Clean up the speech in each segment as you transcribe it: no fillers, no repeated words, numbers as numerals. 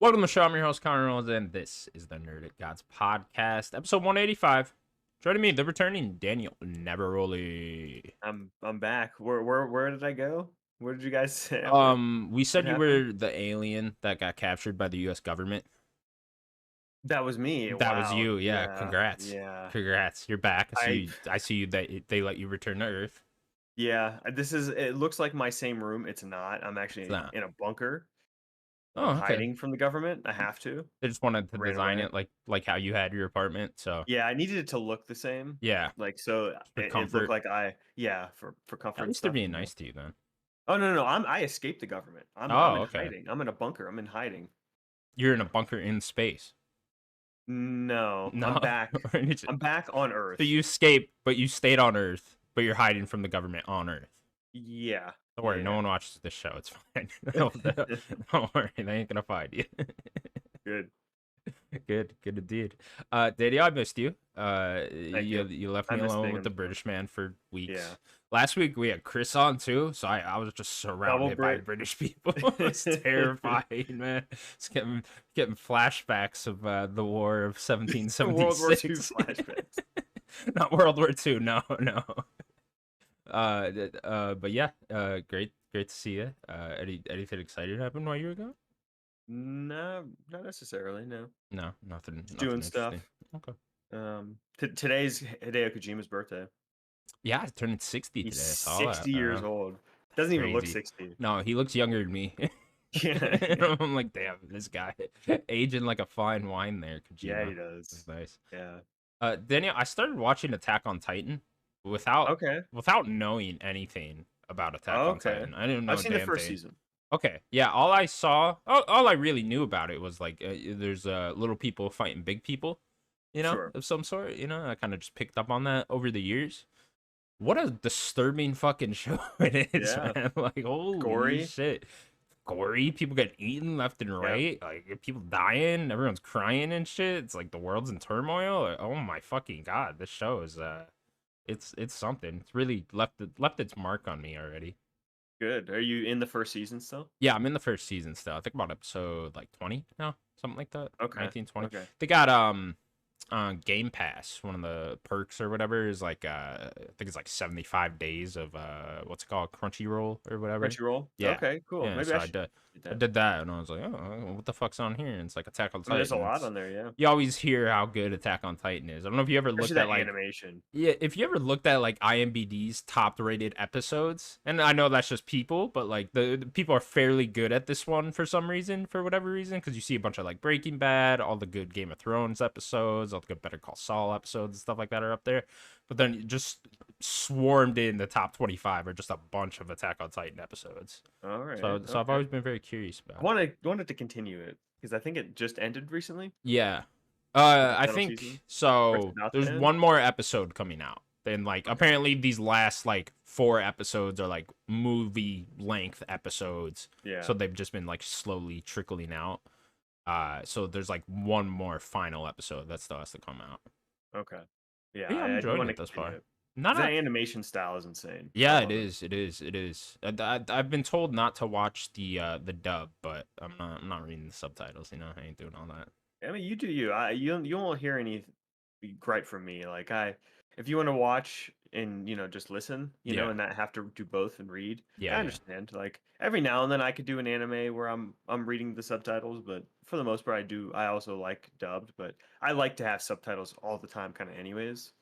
Welcome to the show. I'm your host, Connor Reynolds, and this is the Nerdic Gods podcast, episode 185. Joining me, the returning Daniel Neveroli. I'm back. Where did I go? Where did you guys say? What We what said you happened? were the alien that got captured by the U.S. government. That was me. That was Wow. you, yeah. Yeah. Congrats, Yeah. congrats. You're back. I see I you. I see you. That they let you return to Earth. yeah, this is it looks like my same room. It's not. I'm It's actually not. in a bunker. I'm Oh, okay. hiding from the government. I have to. They just wanted to Ran design away. it like how you had your apartment. So Yeah, I needed it to look the same. yeah, Like so for it looked comfort. like yeah, for comfort At and least they're stuff, being nice to you then. Oh no, I escaped the government. I'm Oh, in okay. hiding. I'm in a bunker. I'm in hiding. You're in a bunker in space. No, I'm No, back. I'm back on so Earth. you escaped, but you stayed on Earth, but you're hiding from the government on Earth. Yeah. Don't worry, no Yeah. one watches this show. It's fine. Don't worry, they ain't gonna find you. Good. Good, good indeed. Daddy, I missed you. Thank You you. you left I me miss alone being with on the the show. British man for Yeah. weeks. Last week we had Chris on too, so I was just Double surrounded by Brit. British people. It's terrifying, man. It's getting flashbacks of the War of World War II 1776. flashbacks. Not World War II. No, no. But yeah, great to see you. Anything exciting happened while you were gone? No, not necessarily. No, No, nothing, just doing nothing interesting. stuff. Okay. Today's Hideo Kojima's birthday. Yeah, I turned 60 He's today. I saw 60 that. years old. That's Doesn't even look crazy. 60. No, he looks younger than me. Yeah, yeah, I'm like, damn, this guy aging like a fine wine there, yeah. Kojima. He does. That's nice. Yeah. Daniel, I started watching Attack on Titan without Okay. knowing anything about Attack on Okay. Titan. I didn't know I've a seen the damn first thing. season. Okay, yeah, all I really knew about it was like there's little people fighting big people, Sure. of some sort. I kind of just picked up on that over the years. What a disturbing fucking show it is, Yeah. man! Like, holy Gory. shit, gory. People get eaten left and Yep. right. Like, people dying. Everyone's crying and shit. It's like the world's in turmoil. Oh my fucking god, this show is it's something. It's really left its mark on me already. Good. Are you in the first season still? Yeah, I'm in the first season still. I think I'm on episode like 20 now, something like that. Okay. 19, 20. Okay. They got Game Pass. One of the perks or whatever is like I think it's like 75 days of what's it called? Crunchyroll or whatever. Crunchyroll. Yeah. Okay. Cool. Yeah, Maybe so I I should did get I that. did that and I was like, "Oh, what the fuck's on here?" And it's like Attack on I mean, there's a Titan. lot on there. Yeah. You always hear how good Attack on Titan is. I don't know if you ever Especially looked at that like animation. yeah, if you ever looked at like IMDb's top rated episodes, and I know that's just people, but like the people are fairly good at this one for some reason, for whatever reason, because you see a bunch of like Breaking Bad, all the good Game of Thrones episodes, all the good Better Call Saul episodes and stuff like that are up there. But then just swarmed in the top 25 are just a bunch of Attack on Titan episodes. All right. So I've Okay. always been very curious I about it. wanted to continue it because I think it just ended recently, Yeah. like the I final think season, or it's so. about to There's end. one more episode coming out. Then like Okay. apparently these last like 4 episodes are like movie length episodes. Yeah. So they've just been like slowly trickling out. So there's like one more final episode that still has to come out. Okay. Yeah. But yeah, I'm I do enjoying want to it thus continue far. it Not because that a animation style is insane. I Yeah, it love it. is. It is. It is. I've been told not to watch the dub, but I'm not reading the subtitles. I ain't doing all that. I mean, you do you. You won't hear any gripe from me. Like if you want to watch and just listen, Yeah. and not have to do both and read, I Yeah. Yeah. understand. Like every now and then I could do an anime where I'm reading the subtitles, but for the most part I do. I also like dubbed, but I like to have subtitles all the time, kind of anyways.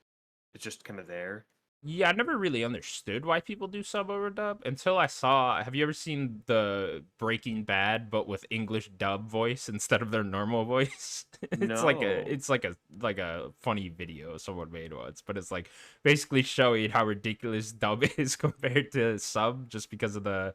It's just kind of there. Yeah, I never really understood why people do sub over dub until I saw. Have you ever seen the Breaking Bad but with English dub voice instead of their normal voice? No. It's like a funny video someone made once, but it's like basically showing how ridiculous dub is compared to sub just because of the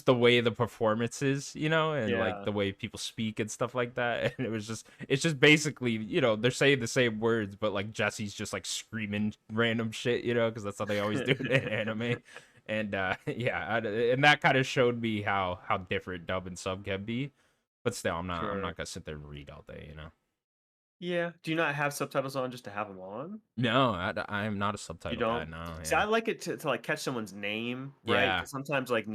way the performance is, and like Yeah. the way people speak and stuff like that. And it's just basically, they're saying the same words, but like Jesse's just like screaming random shit, because that's how they always do it in anime. And yeah, and that kind of showed me how different dub and sub can be. But still, I'm Sure. not gonna sit there and read all day. Yeah. Do you not have subtitles on just to have them on? No, I'm not a You subtitle guy. don't? No, See, yeah, I like it to like catch someone's name, right? yeah, 'Cause sometimes like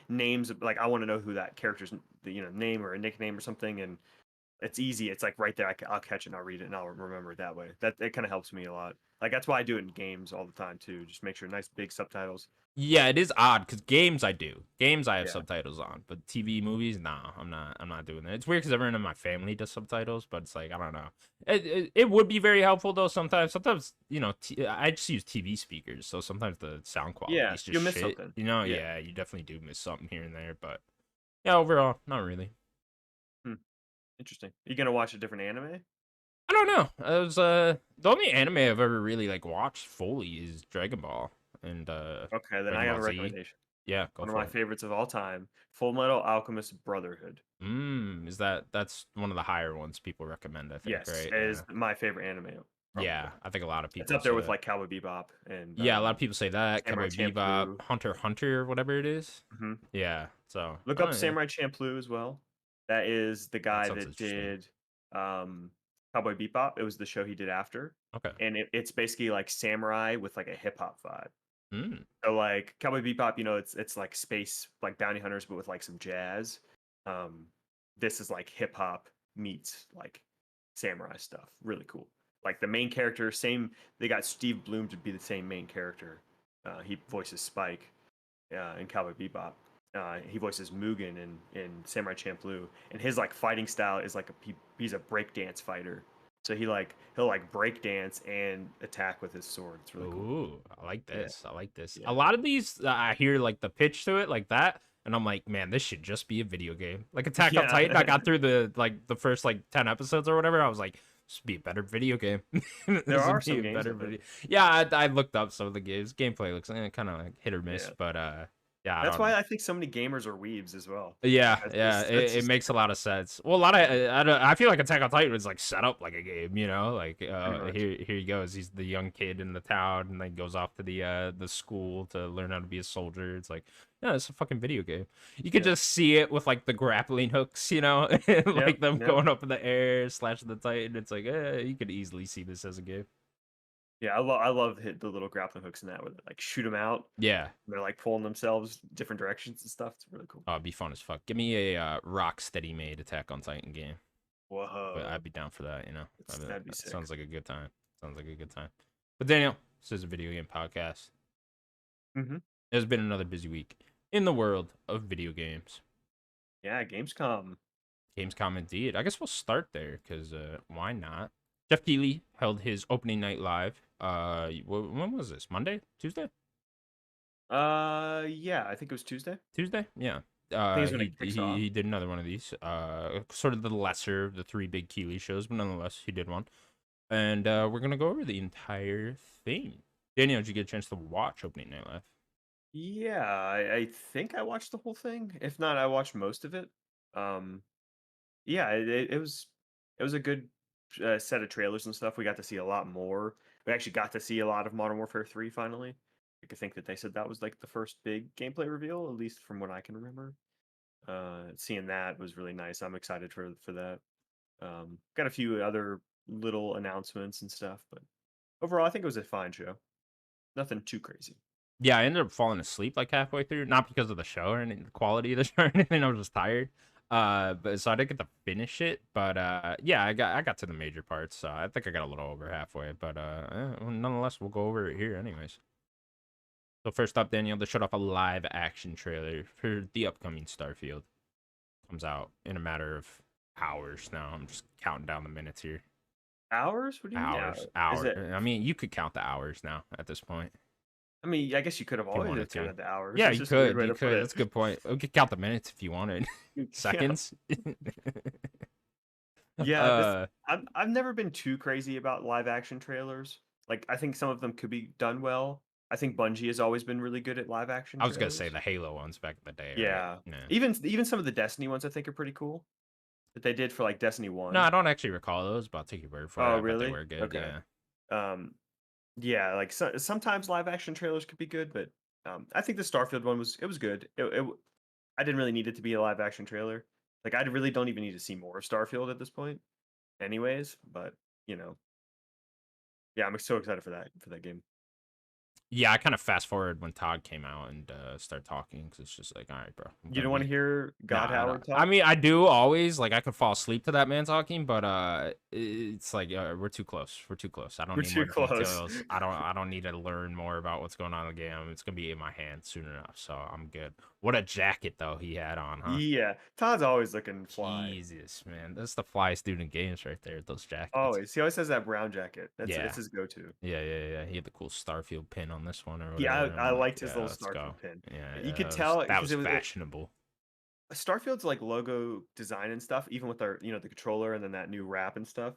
names, like I want to know who that character's name or a nickname or something, and it's easy. It's like right there. I'll catch it and I'll read it and I'll remember it that way. That it kind of helps me a lot. Like that's why I do it in games all the time too. Just make sure nice big subtitles. Yeah, it is odd because games I do. Games I have Yeah. subtitles on, but TV movies, nah, I'm not. I'm not doing that. It's weird because everyone in my family does subtitles, but it's like I don't know. It would be very helpful though. Sometimes I just use TV speakers, so sometimes the sound quality Yeah. is just You'll miss shit. something. Yeah. Yeah, you definitely do miss something here and there, but yeah, overall, not really. Hmm. Interesting. Are you gonna watch a different anime? I don't know. I was the only anime I've ever really like watched fully is Dragon Ball and Okay, then I Dragon have a Ball Z. recommendation. Yeah, go One of for my it. favorites of all time, Full Metal Alchemist Brotherhood. Is that's one of the higher ones people recommend, I think, Yes, right? it is Yeah. my favorite anime, Yeah, probably. I think a lot of It's people up there say with that. like Cowboy Bebop and Yeah, a lot of people say that. Samurai Cowboy Bebop, Champloo. Hunter x Hunter, or whatever it is. Hmm. Yeah, so Look up yeah, Samurai Champloo as well. That is the that guy sounds that interesting. did um, Cowboy Bebop. It was the show he did after, Okay. and it's basically like samurai with like a hip hop vibe. Mm. So like Cowboy Bebop, it's like space like bounty hunters, but with like some jazz. Um, this is like hip hop meets like samurai stuff. Really cool. Like the main character, same. They got Steve Bloom to be the same main character. He voices Spike in Cowboy Bebop. He voices Mugen in Samurai Champloo, and his like fighting style is like he's a breakdance fighter. So he'll like break dance and attack with his sword. It's really cool. Ooh, I like Yeah, this. I like this. A yeah, lot of these, I hear like the pitch to it like that, and I'm like, man, this should just be a video game. Like Attack on Titan, I yeah. got through the first like 10 episodes or whatever. I was like, this would be a better video game. There This are would be some a games better of it. video. Yeah, I looked up some of the games. Gameplay looks kind of like hit or miss, Yeah. but yeah, I That's don't. why I think so many gamers are weebs as well. Yeah, That's yeah, just that's it just makes a lot of sense. Well, a lot of I feel like Attack on Titan was like set up like a game, like pretty much. here he goes. He's the young kid in the town, and then goes off to the school to learn how to be a soldier. It's like, yeah, it's a fucking video game. You could Yeah. just see it with like the grappling hooks, Yep. like them Yep. going up in the air, slashing the Titan. It's like, you could easily see this as a game. Yeah. I love hit the little grappling hooks in that where they like shoot them out. Yeah, They're like pulling themselves different directions and stuff. It's really cool. it'd be fun as fuck. Give me a Rocksteady made Attack on Titan game. But Whoa. I'd be down for that, That'd be that sick. sounds like a good time. Sounds like a good time. But Daniel, this is a video game podcast. Hmm. It's been another busy week in the world of video games. Yeah. Gamescom. Gamescom indeed. I guess we'll start there because why not? Jeff Keighley held his opening night live. When was this? Monday? Tuesday? Yeah. I think it was Tuesday. Tuesday? Yeah. I think it's when He, it kicks he off. he did another one of these. Sort of the lesser of the three big Keighley shows, but nonetheless, he did one. And we're gonna go over the entire thing. Daniel, did you get a chance to watch opening night live? Yeah. I think I watched the whole thing. If not, I watched most of it. Um. Yeah. It was a good set of trailers and stuff. We got to see a lot more. We actually got to see a lot of Modern Warfare 3 finally. I could think that they said that was like the first big gameplay reveal, at least from what I can remember. Seeing that was really nice. I'm excited for that. Got a few other little announcements and stuff, but overall, I think it was a fine show. Nothing too crazy. Yeah, I ended up falling asleep like halfway through, not because of the show or any the quality of the show or anything. I was just tired. But so I didn't get to finish it. But yeah, I got to the major parts. So I think I got a little over halfway. But well, nonetheless, we'll go over it here anyways. So first up, Daniel, they showed off a live action trailer for the upcoming Starfield. Comes out in a matter of hours now. I'm just counting down the minutes here. Hours? What do you mean Hours, hours? Is hour. it? I mean, you could count the hours now at this point I mean, I guess you could have if you always wanted just to. counted the hours. Yeah, It's you just a weird could. way You to put could. it. That's a good point. We could count the minutes if you wanted. Yeah, Seconds. yeah. This uh, I've never been too crazy about live action trailers. Like, I think some of them could be done well. I think Bungie has always been really good at live action I was gonna say trailers. the Halo ones back in the day, right? Yeah, Yeah. even some of the Destiny ones I think are pretty cool that they did for like Destiny No, 1. I don't actually recall those, but I'll take your word for Oh, it. I bet they really? were good. Okay. Yeah. Um, yeah, like sometimes live action trailers could be good, but I think the Starfield one was good. I didn't really need it to be a live action trailer. Like I really don't even need to see more of Starfield at this point, anyways. But you know, yeah, I'm so excited for that game. Yeah, I kind of fast forward when Todd came out and started talking because it's just like, all right, bro, I'm You gonna don't want to be. hear Nah, God I don't. Howard I talk? mean, I do always like I could fall asleep to that man talking, but it's like we're too close. We're too close. I don't We're need too more close. details. I don't need to learn more about what's going on in the game. It's gonna be in my hand soon enough, so I'm good. What a jacket though he had on, huh? Yeah, Todd's always looking fly. Jesus, man, that's the flyest dude in games right there. Those jackets. Always. He always has that brown jacket. That's Yeah, his go-to. yeah. He had the cool Starfield pin on this one or Yeah, whatever. I I'm like, liked his yeah, little let's go. Starfield pin. Yeah, You could that was tell that because was fashionable. Starfield's like logo design and stuff, even with our the controller and then that new wrap and stuff.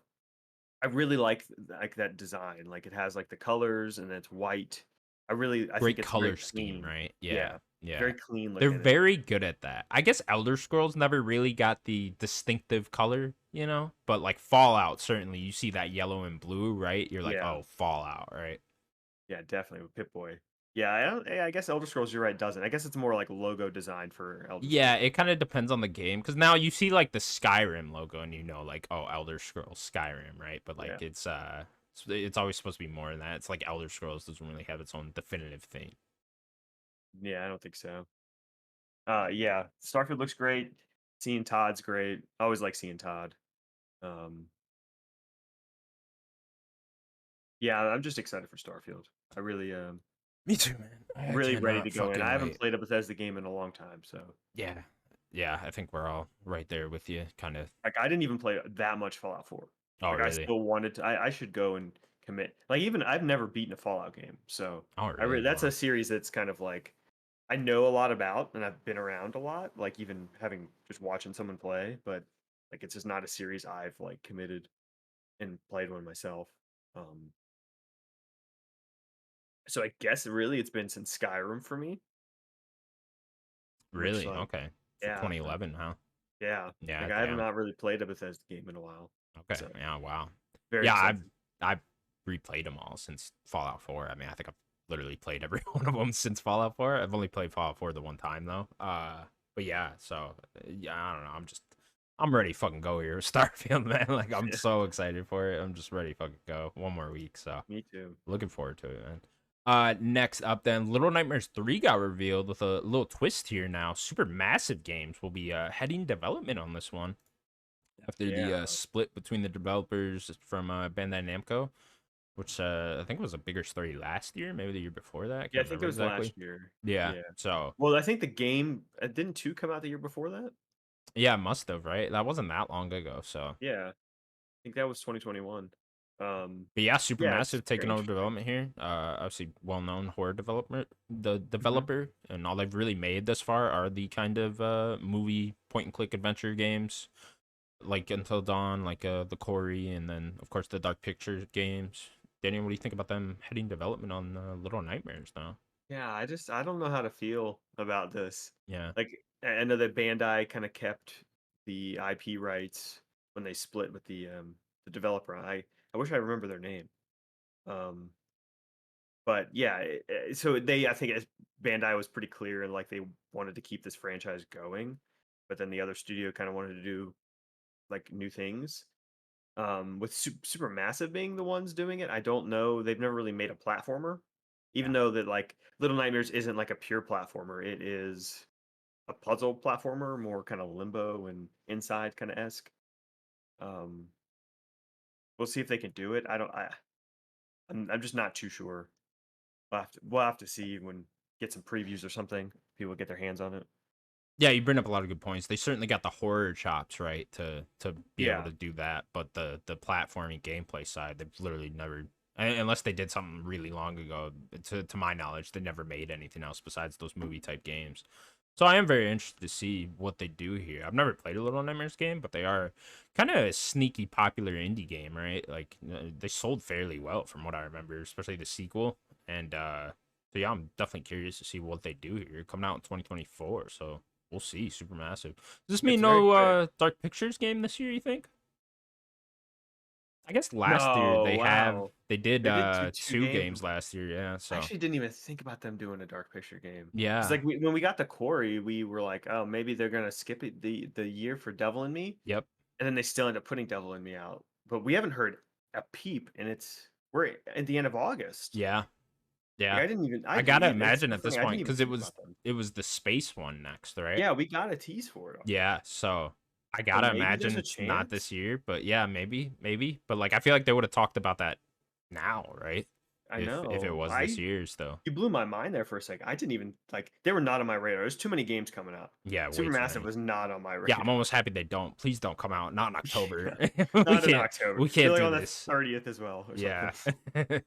I really like that design. Like it has like the colors and it's white. I think Great it's very color scheme, clean. right? Yeah, Yeah, yeah. very clean They're looking. And very good at that. I guess Elder Scrolls never really got the distinctive color, but like Fallout, certainly you see that yellow and blue, right? You're like, yeah, oh, Fallout, right? yeah, definitely with Pip Boy. Yeah, I don't. I guess Elder Scrolls, you're right, doesn't. I guess it's more like logo design for Elder Yeah, Scrolls. it kind of depends on the game because now you see like the Skyrim logo and like, oh, Elder Scrolls Skyrim, right? But like Yeah, it's always supposed to be more than that. It's like Elder Scrolls doesn't really have its own definitive thing. yeah, I don't think so. Yeah, Starfield looks great. Seeing Todd's great. I always like seeing Todd. Um, yeah, I'm just excited for Starfield. I really Me too, man. I really ready cannot to go in. fucking I haven't wait. played a Bethesda game in a long time, so Yeah. Yeah, I think we're all right there with you, kind of. like I didn't even play that much Fallout 4. Oh, Like I really? still wanted to. I should go and commit. Like even I've never beaten a Fallout game, so Oh, really? that's a Wow. series that's kind of like I know a lot about and I've been around a lot. Like even having just watching someone play, but like it's just not a series I've like committed and played one myself. Um, so I guess really it's been since Skyrim for me, which Really? like Okay. For yeah, 2011, huh? yeah. Yeah, Like I have damn. not really played a Bethesda game in a while, Okay. so Yeah, wow. very Yeah, excited. I've replayed them all since Fallout 4. I mean, I think I've literally played every one of them since Fallout 4. I've only played Fallout 4 the one time though. But yeah, so yeah, I don't know. I'm ready to fucking go here. Starfield, man. Like I'm so excited for it. I'm just ready to fucking go. One more week, so Me too. looking forward to it, man. Next up, then Little Nightmares 3 got revealed with a little twist here now. Super massive games will be heading development on this one after the Yeah. split between the developers from Bandai Namco, which I think was a bigger story last year, maybe the year before that. I Yeah, I can't think it remember was exactly. last year. Yeah, Yeah. so Well, I think the game didn't 2 come out the year before that? yeah, must have, right? That wasn't that long ago, so. Yeah. I think that was 2021. Um, But yeah, yeah, it's Supermassive very taking over interesting. development here. Obviously well-known horror the Mhm. developer, and all they've really made thus far are the kind of movie point-and-click adventure games, like Until Dawn, like the Quarry, and then of course the Dark Pictures games. Daniel, what do you think about them heading development on Little Nightmares now? Yeah, I don't know how to feel about this. Yeah, Like I know that Bandai kind of kept the IP rights when they split with the developer. I wish I remember their name. Um, but yeah, so I think Bandai was pretty clear and like they wanted to keep this franchise going, but then the other studio kind of wanted to do like new things. With Supermassive being the ones doing it, I don't know. They've never really made a platformer, even yeah. though that like Little Nightmares isn't like a pure platformer. It is a puzzle platformer, more kind of limbo and inside kind of esque. Um, we'll see if they can do it. I don't. I'm just not too sure. We'll have to see when get some previews or something. People get their hands on it. Yeah, you bring up a lot of good points. They certainly got the horror chops, right, to be able Yeah, to do that. But the platforming gameplay side, they've literally never, unless they did something really long ago. To my knowledge, they never made anything else besides those movie type games. So I am very interested to see what they do here. I've never played a Little Nightmares game, but they are kind of a sneaky popular indie game, right? Like they sold fairly well from what I remember, especially the sequel. And so yeah, I'm definitely curious to see what they do here. Coming out in 2024, so we'll see. Supermassive. Does this mean it's very no quick. Dark Pictures game this year? You think? I guess last year No, wow. they did They did two two games. games last year. Yeah. I So actually didn't even think about them doing a Dark Picture game. Because yeah. like when we got the Quarry, we were like, oh, maybe they're gonna skip it the year for Devil in Me, Yep. and then they still end up putting Devil in Me out. But we haven't heard a peep, and we're at the end of August. Yeah. Yeah. Like, I didn't even. I I gotta it's imagine so at this funny. I didn't point even because think about them. it was the space one next, right? Yeah, we got a tease for it. Yeah, so I So gotta maybe there's a imagine not chance. this year, but yeah, maybe. But like I feel like they would have talked about that now, right? I If it know. was this year's though. You blew my mind there for a second. I didn't even like. They were not on my radar. There's too many games coming out. Yeah, way too Supermassive many. was not on my Yeah, I'm radar. almost happy they don't. Please don't come out. Not in Yeah, October. not in October. We Be can't like do on the this. 30th as well or something.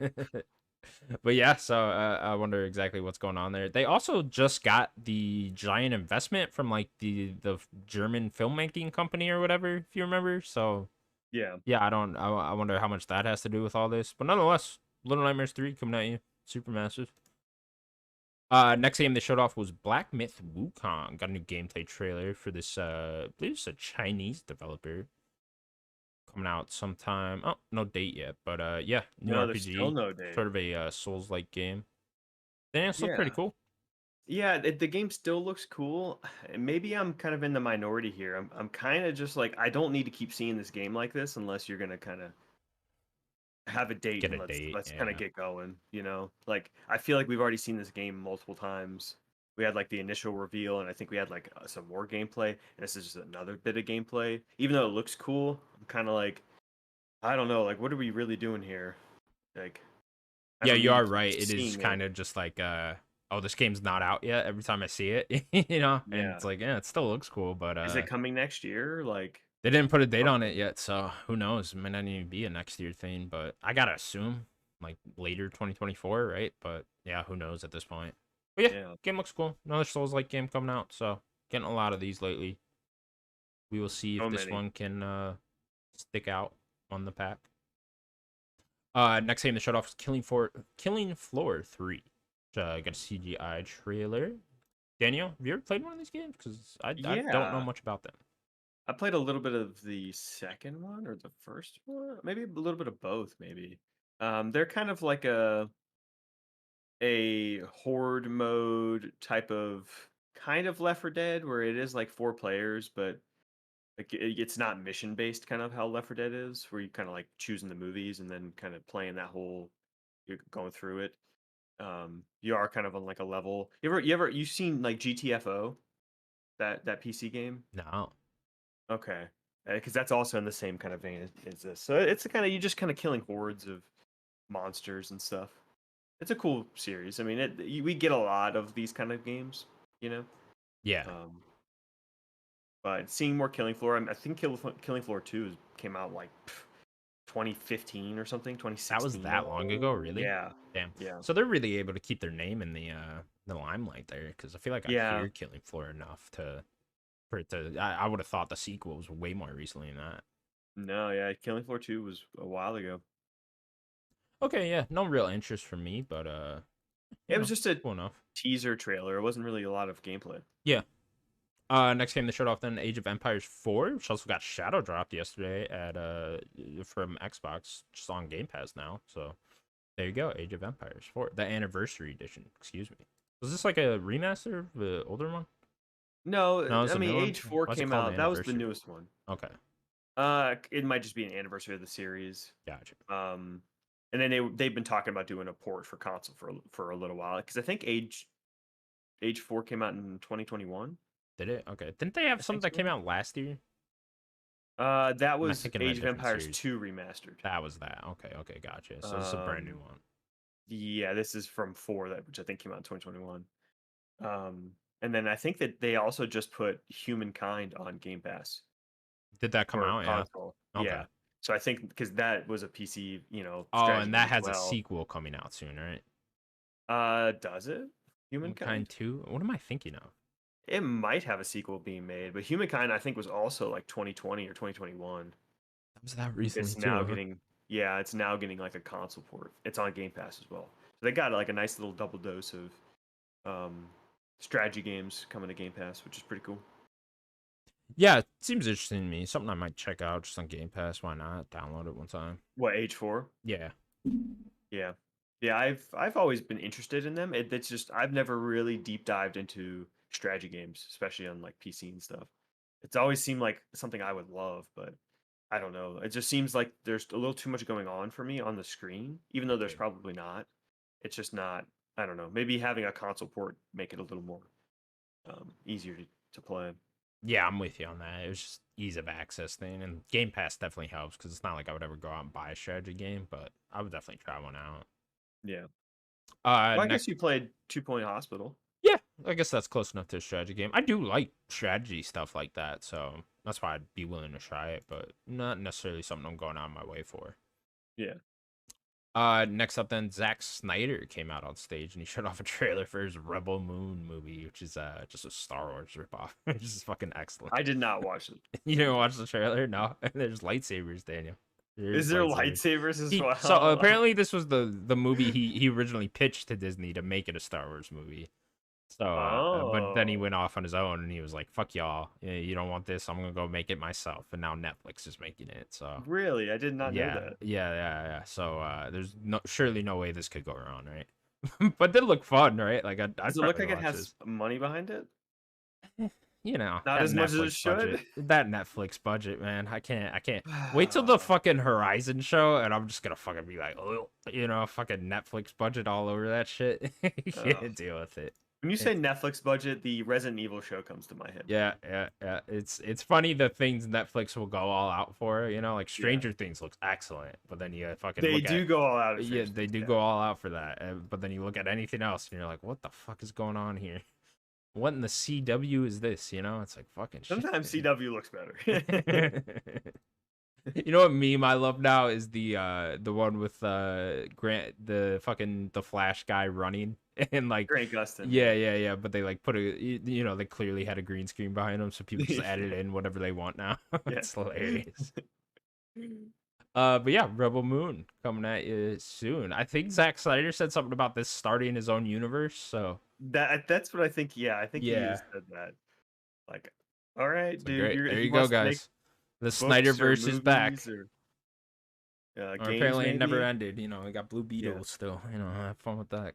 Yeah. But yeah, so I wonder exactly what's going on there. They also just got the giant investment from like the German filmmaking company or whatever, if you remember. So Yeah. yeah, I wonder how much that has to do with all this. But nonetheless, Little Nightmares 3 coming at you, super massive. Next game they showed off was Black Myth Wukong. Got a new gameplay trailer for this. I believe it's a Chinese developer coming out sometime. Oh, no date yet, but yeah, new No, there's still RPG, no date. sort of a Souls-like game. Damn, it looks pretty Yeah. cool. Yeah, the game still looks cool. And maybe I'm kind of in the minority here. I'm kind of just like I don't need to keep seeing this game like this unless you're gonna kind of have a date Get and a let's date, let's kind of yeah. get going, you know? Like I feel like we've already seen this game multiple times. We had like the initial reveal and I think we had like some more gameplay and this is just another bit of gameplay. Even though it looks cool, I'm kind of like I don't know, like what are we really doing here? Like I Yeah, don't you need to are keep right. It is seeing it. kind of just like oh, this game's not out yet every time I see it, you know? And Yeah. it's like, yeah, it still looks cool, but Is it coming next year? Like they didn't put a date on it yet, so who knows? It might not even be a next year thing, but I gotta assume like later 2024, right? But yeah, who knows at this point. But yeah, yeah. game looks cool. Another Souls-like game coming out, so getting a lot of these lately. We will see if So this many. one can stick out on the pack. Next game they showed off was Killing Floor 3. Got a CGI trailer. Daniel, have you ever played one of these games? Because I don't know Yeah. much about them. I played a little bit of the second one or the first one, maybe a little bit of both, maybe. They're kind of like a horde mode type of kind of Left 4 Dead where it is like 4 players, but like it's not mission based kind of how Left 4 Dead is, where you kind of like choosing the movies and then kind of playing that whole you're going through it. You are kind of on like a level. You've seen like GTFO, that PC game? No. Okay. Because that's also in the same kind of vein as this. So it's a kind of you just kind of killing hordes of monsters and stuff. It's a cool series. I mean, we get a lot of these kind of games, you know. Yeah. Um, but seeing more Killing Floor, I think Killing Floor 2 came out like 2015 or something, That was 2016. that long ago, really? Yeah, Damn. yeah, So they're really able to keep their name in the limelight there, because I feel like I yeah. hear Killing Floor enough to for it to. I would have thought the sequel was way more recently than that. No, yeah. Killing Floor 2 was a while ago. Okay, yeah, no real interest for me, but It was just a cool enough. teaser trailer. It wasn't really a lot of gameplay. Yeah. Next game they showed off then Age of Empires 4, which also got shadow dropped yesterday at from Xbox, just on Game Pass now. So there you go, Age of Empires 4, the anniversary edition. Excuse me. Was this like a remaster of the older one? No, No, it's I a new mean one. Age 4 Why is it came called the out. That was the anniversary? newest one. Okay, It might just be an anniversary of the series. gotcha. And then they've been talking about doing a port for console for a little while because I think Age 4 came out in 2021. Did it? Okay. Didn't they have I something think that came so. out last year? That Am I was thinking of a Age of different Empires series? 2 remastered. That was that. Okay, gotcha. So this is a brand new Um, one. yeah, this is from 4 that which I think came out in 2021. And then I think that they also just put Humankind on Game Pass Did that come for out? Yeah. console. Okay. Yeah. So I think because that was a PC, Oh, strategy and game that as has a well. sequel coming out soon, right? Does it? Humankind Humankind? 2? What am I thinking of? It might have a sequel being made, but Humankind I think was also like 2020 or 2021. That was that recently It's now too, huh? getting yeah, it's now getting like a console port. It's on Game Pass as well. So they got like a nice little double dose of um strategy games coming to Game Pass, which is pretty cool. Yeah, it seems interesting to me. Something I might check out just on Game Pass. Why not? Download it one time. What, Age 4? Yeah. Yeah. Yeah, I've always been interested in them. It's just I've never really deep dived into strategy games, especially on like PC and stuff. It's always seemed like something I would love, but I don't know. It just seems like there's a little too much going on for me on the screen, even though there's Yeah. probably not. It's just not. I don't know. Maybe having a console port make it a little more easier to play. Yeah, I'm with you on that. It was just ease of access thing, and Game Pass definitely helps because it's not like I would ever go out and buy a strategy game, but I would definitely try one out. Yeah. Well, I guess Next, you played Two Point Hospital. yeah, I guess that's close enough to a strategy game. I do like strategy stuff like that, so that's why I'd be willing to try it, but not necessarily something I'm going out of my way for. Yeah. Next up then, Zack Snyder came out on stage and he showed off a trailer for his Rebel Moon movie, which is just a Star Wars ripoff, which is fucking excellent. I did not watch it. You didn't watch the trailer? No, there's lightsabers, Daniel. Is There's there lightsabers. lightsabers as So well? apparently this was the movie he originally pitched to Disney to make it a Star Wars movie. So, but then he Oh, went off on his own and he was like, "Fuck y'all, you don't want this. I'm gonna go make it myself." And now Netflix is making it. So really? I did not know yeah, that. yeah. So there's surely no way this could go wrong, right? But it look fun, right? Like I'd Does it look probably like it watch has this. money behind it? You know, Not that as much as it Netflix budget. should. That Netflix budget, man. I can't wait till the fucking Horizon show, and I'm just gonna fucking be like, oh, fucking Netflix budget all over that shit. You Oh. can't deal with it. When you say Netflix budget, the Resident Evil show comes to my head. Yeah. It's funny the things Netflix will go all out for. Like Yeah. Stranger Things looks excellent, but then you fucking They look do at go all out. Of yeah, Stranger they Things, do yeah. go all out for that. But then you look at anything else, and you're like, what the fuck is going on here? What in the CW is this? It's like fucking shit. Sometimes CW looks better. You know what meme I love now is the one with Grant, the Flash guy running and like Grant Gustin. yeah, but they like put they clearly had a green screen behind them, so people just added in whatever they want now. Yeah. It's hilarious. But yeah, Rebel Moon coming at you soon. I think Zack Snyder said something about this starting his own universe, so That's what I think. Yeah, I think he yeah. just said that. Like, all right, So dude. great. There He you go, wants to make guys. The books or Snyderverse is back. movies or Or games, apparently it never maybe. ended. We got Blue Yeah. Beetle still. Have fun with that.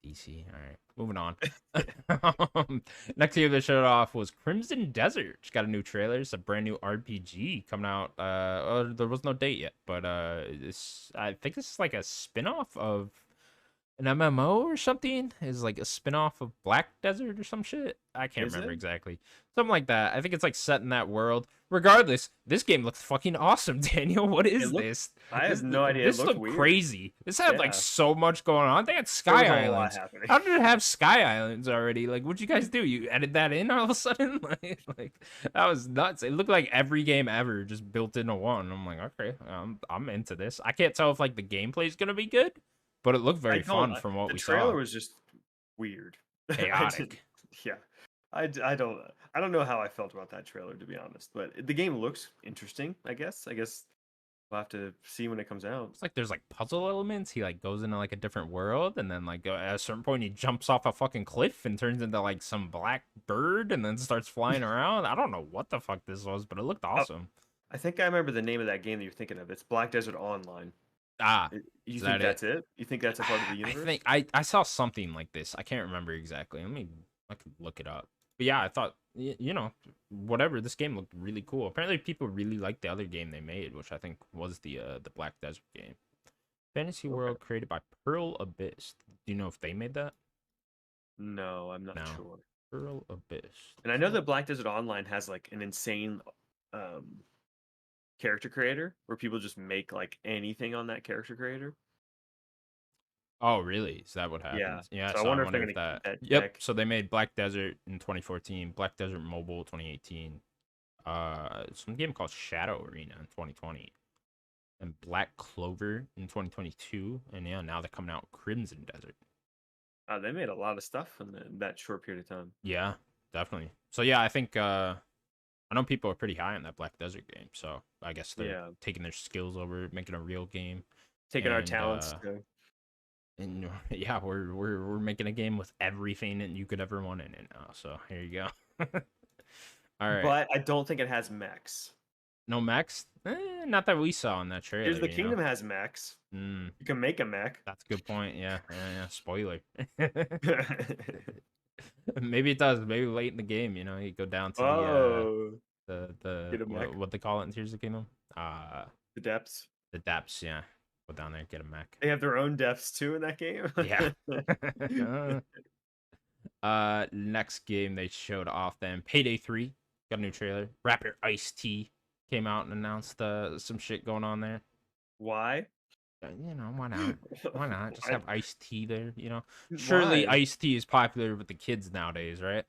DC. All right, moving on. Next game that showed off was Crimson Desert. It's got a new trailer. It's a brand new RPG coming out. There was no date yet, but I think this is like a spin-off of an MMO or something. Is like a spin-off of Black Desert or some shit. I can't Is remember it? exactly. Something like that. I think it's like set in that world. Regardless, this game looks fucking awesome, Daniel. What is this? I have no idea. It This looked looked weird. crazy. This had like Yeah. so much going on. They had There Sky was a lot Islands. happening. How did it have Sky Islands already? Like, what'd you guys do? You added that in all of a sudden? Like that was nuts. It looked like every game ever just built into one. I'm like, okay, I'm into this. I can't tell if like the gameplay's gonna be good, but it looked very fun from what The we trailer saw. was just weird. Chaotic. Yeah. I don't know how I felt about that trailer, to be honest, but the game looks interesting. I guess we'll have to see when it comes out. It's like there's like puzzle elements. He like goes into like a different world, and then like at a certain point he jumps off a fucking cliff and turns into like some black bird, and then starts flying around. I don't know what the fuck this was, but it looked awesome. I think I remember the name of that game that you're thinking of. It's Black Desert Online. Ah, You is think that that's it? You think that's a part of the I universe? think I saw something like this. I can't remember exactly. I could look it up. But yeah, I thought whatever. This game looked really cool. Apparently, people really liked the other game they made, which I think was the Black Desert game. Fantasy world created by Pearl Abyss. Do you know if they made that? No, I'm not No. sure. Pearl Abyss. And I know that Black Desert Online has like an insane character creator where people just make like anything on that character creator. Oh, really? Is that what Yeah. happens? Yeah. So I So I wonder if wonder they're if gonna keep that. that Yep. tech. So they made Black Desert in 2014, Black Desert Mobile 2018, some game called Shadow Arena in 2020, and Black Clover in 2022, and yeah, now they're coming out with Crimson Desert. They made a lot of stuff in that short period of time. Yeah, definitely. So yeah, I think I know people are pretty high on that Black Desert game, so I guess they're taking their skills over, making a real game. Taking our talents. And yeah, we're making a game with everything that you could ever want in it now. So here you go. All right. But I don't think it has mechs. No mechs? Not that we saw in that trailer. Here's the Kingdom has mechs. Mm, You can make a mech. that's a good point. Yeah. Spoiler. Maybe it does. Maybe late in the game, you go down to Get a mech. what they call it in Tears of the Kingdom. The depths. The depths. Yeah. Go down there, get a mech. They have their own deaths too in that game. Yeah. Next game they showed off then Payday 3 got a new trailer. Rapper Ice T came out and announced some shit going on there. Why? Why not? Why not? Just Why? have iced tea there, Surely Why? iced tea is popular with the kids nowadays, right?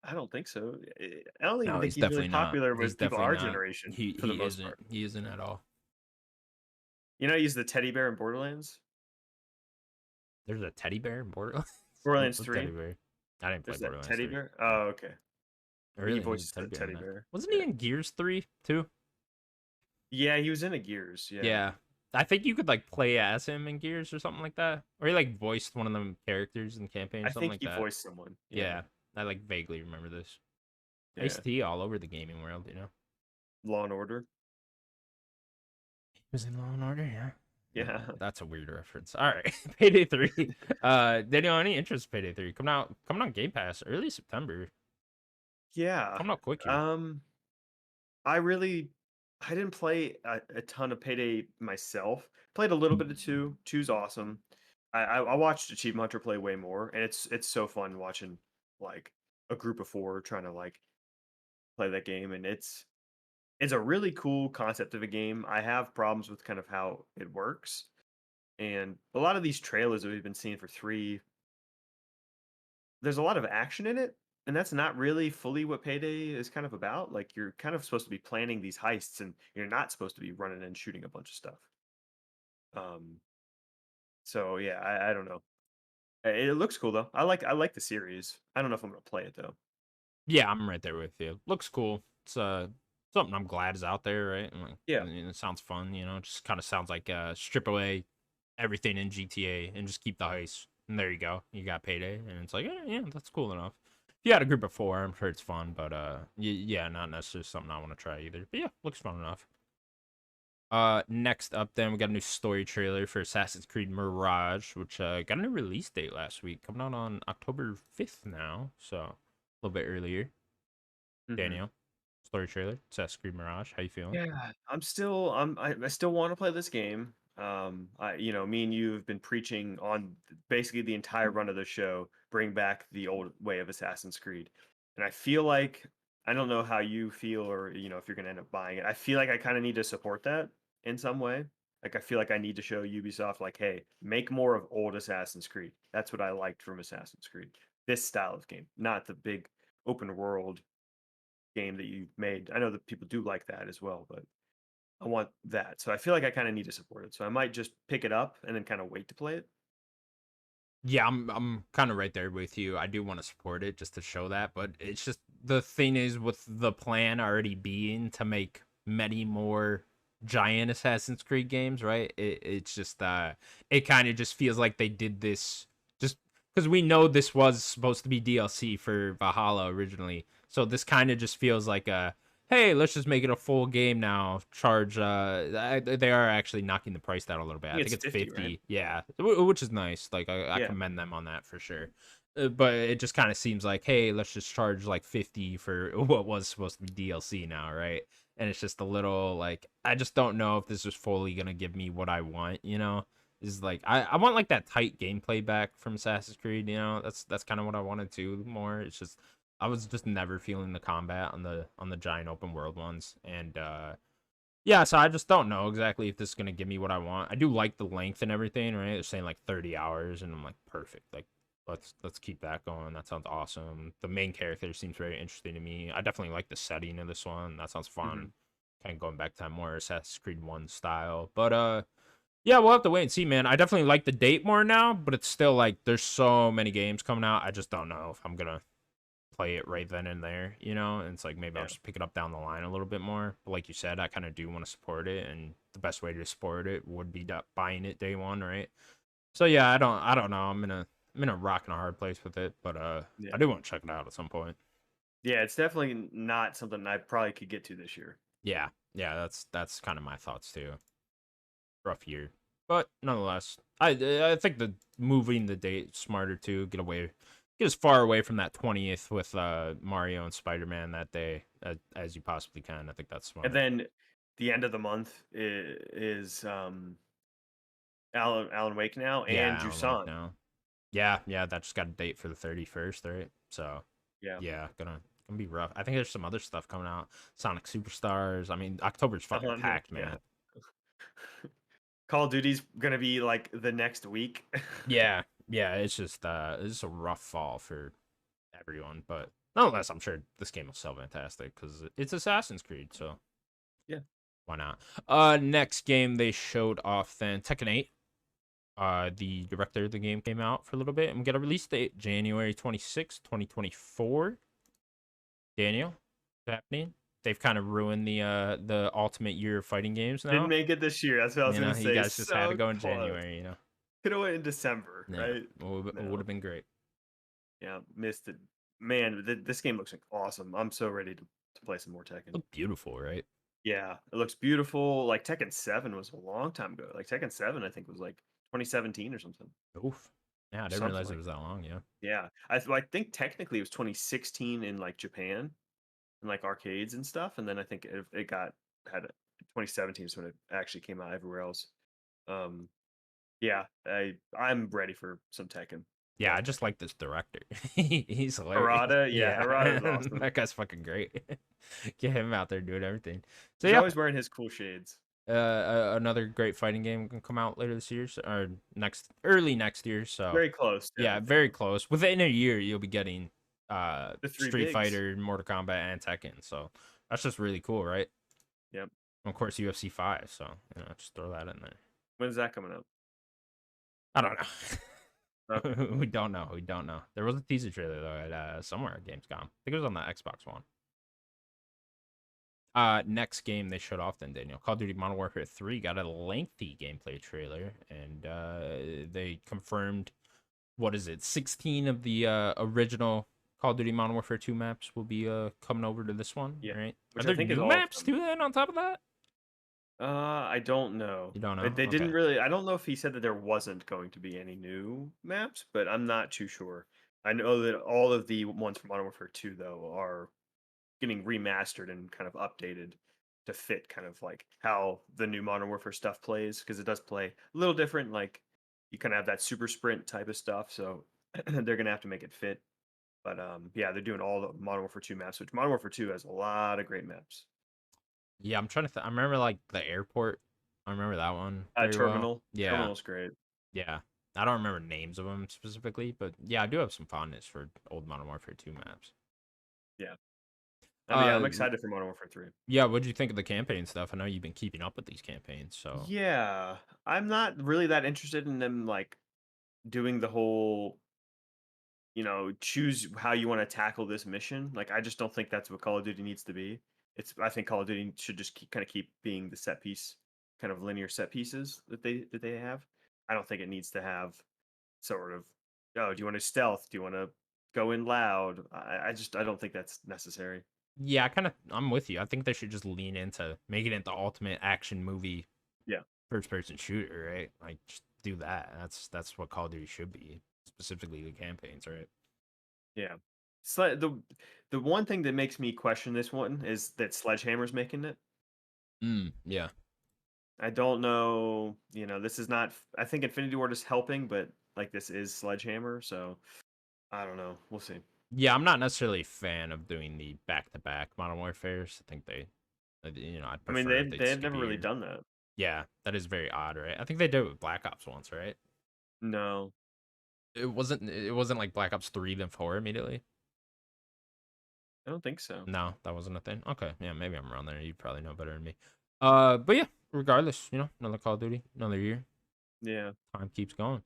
I don't think so. I don't even No, think he's he's really definitely not. popuar He's with people definitely our not. generation He for the he most isn't. part. He isn't at all. You know, he's the teddy bear in Borderlands. There's a teddy bear in Borderlands. Borderlands What teddy 3. bear? I didn't play There's that Borderlands teddy 3. bear. No. Oh, okay. He Really, he's a voices teddy the bear in teddy that. bear. Wasn't he Yeah. in Gears 3 too? Yeah, he was in a Gears. Yeah. Yeah. I think you could like play as him in Gears or something like that. Or he like voiced one of them characters in the campaign or I something think like he that. voiced someone. Yeah. Yeah. I like vaguely remember this. Yeah. Ice-T all over the gaming world. Law and Order. He was in Law and Order, yeah. Yeah. That's a weird reference. All right, Payday 3. Daniel, any interest in Payday 3? Coming out Game Pass early September. Yeah. Coming out quick here. Um, I really, I didn't play a ton of Payday myself. Played a little bit of two. Two's awesome. I watched Achievement Hunter play way more, and it's so fun watching like a group of four trying to like play that game, and it's a really cool concept of a game. I have problems with kind of how it works, and a lot of these trailers that we've been seeing for three, there's a lot of action in it, and that's not really fully what Payday is kind of about. Like you're kind of supposed to be planning these heists, and you're not supposed to be running and shooting a bunch of stuff. Um, so yeah, I don't know. It looks cool though. I like the series. I don't know if I'm gonna play it though. Yeah, I'm right there with you. Looks cool. It's something I'm glad is out there, right? And like, Yeah. it sounds fun. It just kind of sounds like strip away everything in GTA and just keep the heist. And there you go. You got Payday, and it's like, yeah, that's cool enough. If you had a group of four, I'm sure it's fun, but yeah, not necessarily something I want to try either. But yeah, looks fun enough. Next up, then we got a new story trailer for Assassin's Creed Mirage, which got a new release date last week, coming out on October 5th now, so a little bit earlier. hmm Daniel, story trailer, Assassin's Creed Mirage. How you feeling? Yeah, I still want to play this game. Me and you have been preaching on basically the entire run of the show, bring back the old way of Assassin's Creed. And I feel like I don't know how you feel or if you're going to end up buying it. I feel like I kind of need to support that in some way. Like I feel like I need to show Ubisoft like, "Hey, make more of old Assassin's Creed." That's what I liked from Assassin's Creed. This style of game, not the big open world game that you made. I know that people do like that as well, but I want that. So I feel like I kind of need to support it. So I might just pick it up and then kind of wait to play it. Yeah, I'm kind of right there with you. I do want to support it just to show that, but it's just the thing is with the plan already being to make many more giant Assassin's Creed games, right? It's just it kind of just feels like they did this just because we know this was supposed to be DLC for Valhalla originally. So this kind of just feels like a hey, let's just make it a full game now. Charge they are actually knocking the price down a little bit. I I think think it's it's 50, right? 50. Yeah, which is nice. Like I Yeah. commend them on that for sure. But it just kind of seems like, hey, let's just charge like 50 for what was supposed to be DLC now, right? And it's just a little like I just don't know if this is fully gonna give me what I want. Is like I want like that tight gameplay back from Assassin's Creed, that's kind of what I wanted to more. It's just I was just never feeling the combat on the giant open world ones. And yeah, so I just don't know exactly if this is gonna give me what I want. I do like the length and everything, right? They're saying like 30 hours, and I'm like, perfect. Like let's keep that going. That sounds awesome. The main character seems very interesting to me. I definitely like the setting of this one. That sounds hmm fun. Kind of going back to that more Assassin's Creed 1 style. But yeah, we'll have to wait and see, man. I definitely like the date more now, but it's still like there's so many games coming out. I just don't know if I'm gonna play it right then and there. And it's like maybe I'll Yeah. just pick it up down the line a little bit more. But like you said, I kind of do want to support it, and the best way to support it would be buying it day one, right? So yeah, I don't know. I'm in a rock and a hard place with it, but Yeah. I do want to check it out at some point. Yeah. It's definitely not something I probably could get to this year. Yeah, yeah, that's kind of my thoughts too. Rough year, but nonetheless, I think the moving the date smarter too. Get as far away from that 20th with Mario and Spider Man that day as you possibly can. I think that's And smart. then the end of the month is Alan Wake now and Yeah, Alan Wake Jusan. now. Yeah, yeah, that just got a date for the 31st, right? So Yeah. yeah, gonna be rough. I think there's some other stuff coming out. Sonic Superstars. I mean, October's fucking packed, Yeah. man. Call of Duty's gonna be like the next week. Yeah, yeah, it's just a rough fall for everyone, but nonetheless, I'm sure this game will sell fantastic because it's Assassin's Creed, so Yeah. why not? Next game they showed off then Tekken 8. The director of the game came out for a little bit, and we got a release date January 26th, 2024. Daniel, what's happening? They've kind of ruined the ultimate year of fighting games Didn't now. make it this year. That's what I was You gonna know, you say. guys just had to So go in close. January. You know, Could have went in December, yeah, right? it would No. have been great. Yeah, missed it. Man, this game looks like awesome. I'm so ready to play some more Tekken. Look beautiful, right? Yeah, it looks beautiful. Like Tekken 7 was a long time ago. Like Tekken 7, I think was like 2017 or something. Oof. Yeah, I didn't Something realize it like was that long. Yeah. yeah. I think technically it was 2016 in like Japan and like arcades and stuff, and then I think it got had 2017 is when it actually came out everywhere else. Um, yeah, I'm ready for some Tekken. Yeah, Love I just Tekken. like this director. He's hilarious. Harada, yeah, Yeah, Harada's awesome. that guy's fucking great. Get him out there doing everything. So He's yeah, always wearing his cool shades. another great fighting game can come out later this year, or early next year. So Very close, yeah, I yeah, think. very close. Within a year, you'll be getting The three Street bigs. Fighter, Mortal Kombat, and Tekken. So that's just really cool, right? Yep. And of course, UFC 5. So just throw that in there. When's that coming up? I don't Okay. know. We don't know. We don't know. There was a teaser trailer though at somewhere at Gamescom. I think it was on the Xbox One. Next game they showed off then, Daniel. Call of Duty Modern Warfare 3 got a lengthy gameplay trailer, and they confirmed, what is it, 16 of the original Call of Duty Modern Warfare 2 maps will be coming over to this one, Yeah. right? Are Which I there think is new all of maps them. too then on top of that? I don't know. You don't They know? they didn't Okay. really. I don't know if he said that there wasn't going to be any new maps, but I'm not too sure. I know that all of the ones from Modern Warfare 2 though are getting remastered and kind of updated to fit kind of like how the new Modern Warfare stuff plays because it does play a little different. Like you kind of have that super sprint type of stuff, so they're gonna have to make it fit. But yeah, they're doing all the Modern Warfare 2 maps, which Modern Warfare 2 has a lot of great maps. Yeah, I'm trying to I remember like the airport. I remember that one very well. Yeah. Terminal's great. Yeah. I don't remember names of them specifically, but yeah, I do have some fondness for old Modern Warfare 2 maps. Yeah, I mean, yeah, Uh I'm excited for Modern Warfare 3. yeah, what'd you think of the campaign stuff? I know you've been keeping up with these campaigns, so Yeah, I'm not really that interested in them like doing the whole, choose how you want to tackle this mission. Like, I just don't think that's what Call of Duty needs to be. I think Call of Duty should just kind of keep being the set piece, kind of linear set pieces that they have. I don't think it needs to have sort of, oh, do you want to stealth? Do you want to go in loud? I don't think that's necessary. yeah, I'm with you. I think they should just lean into making it the ultimate action movie Yeah. first person shooter, right? Like just do that. That's what Call of Duty should be, specifically the campaigns, right? Yeah. The one thing that makes me question this one is that Sledgehammer's making it. Yeah. I don't know, this is not I think Infinity Ward is helping, but like this is Sledgehammer, so I don't know. We'll see. Yeah, I'm not necessarily a fan of doing the back-to-back Modern Warfares. I think I'd I mean, prefer if they'd they've skip never a really year. done that. Yeah, that is very odd, right? I think they did it with Black Ops once, right? No, It wasn't like Black Ops 3 then 4 immediately. I don't think so. No, that wasn't a thing. Okay, yeah, maybe I'm wrong there. You probably know better than me. But yeah, regardless, another Call of Duty, another year. Yeah. Time keeps going.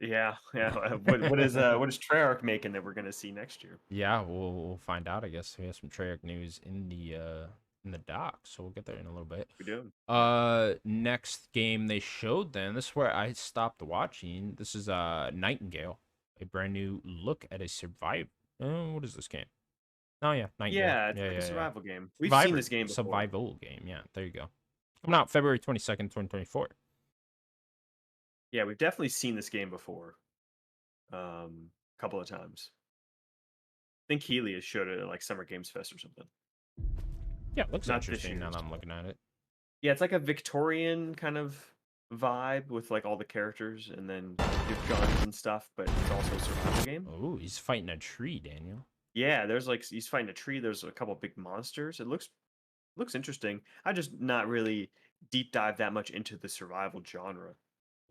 Yeah, yeah. What is Treyarch making that we're gonna see next year? Yeah, we'll find out. I guess we have some Treyarch news in the doc, so we'll get there in a little bit. We do. Yeah. Next game they showed then. This is where I stopped watching. This is Nightingale, a brand new look at a survive. What is this game? Oh yeah, Nightingale. Yeah, it's Yeah, like a yeah, yeah. survival game. We've seen this game before. Survival game. Yeah, there you go. Coming out February 22nd, 2024. Yeah, we've definitely seen this game before. A couple of times. I think Healy has showed it at like Summer Games Fest or something. Yeah, it looks Not this interesting now year's. that I'm looking at it. Yeah, it's like a Victorian kind of vibe with like all the characters and then you have guns and stuff, but it's also a survival game. Oh, he's fighting a tree, Daniel. Yeah, there's like he's fighting a tree. There's a couple big monsters. It looks interesting. I just not really deep dive that much into the survival genre.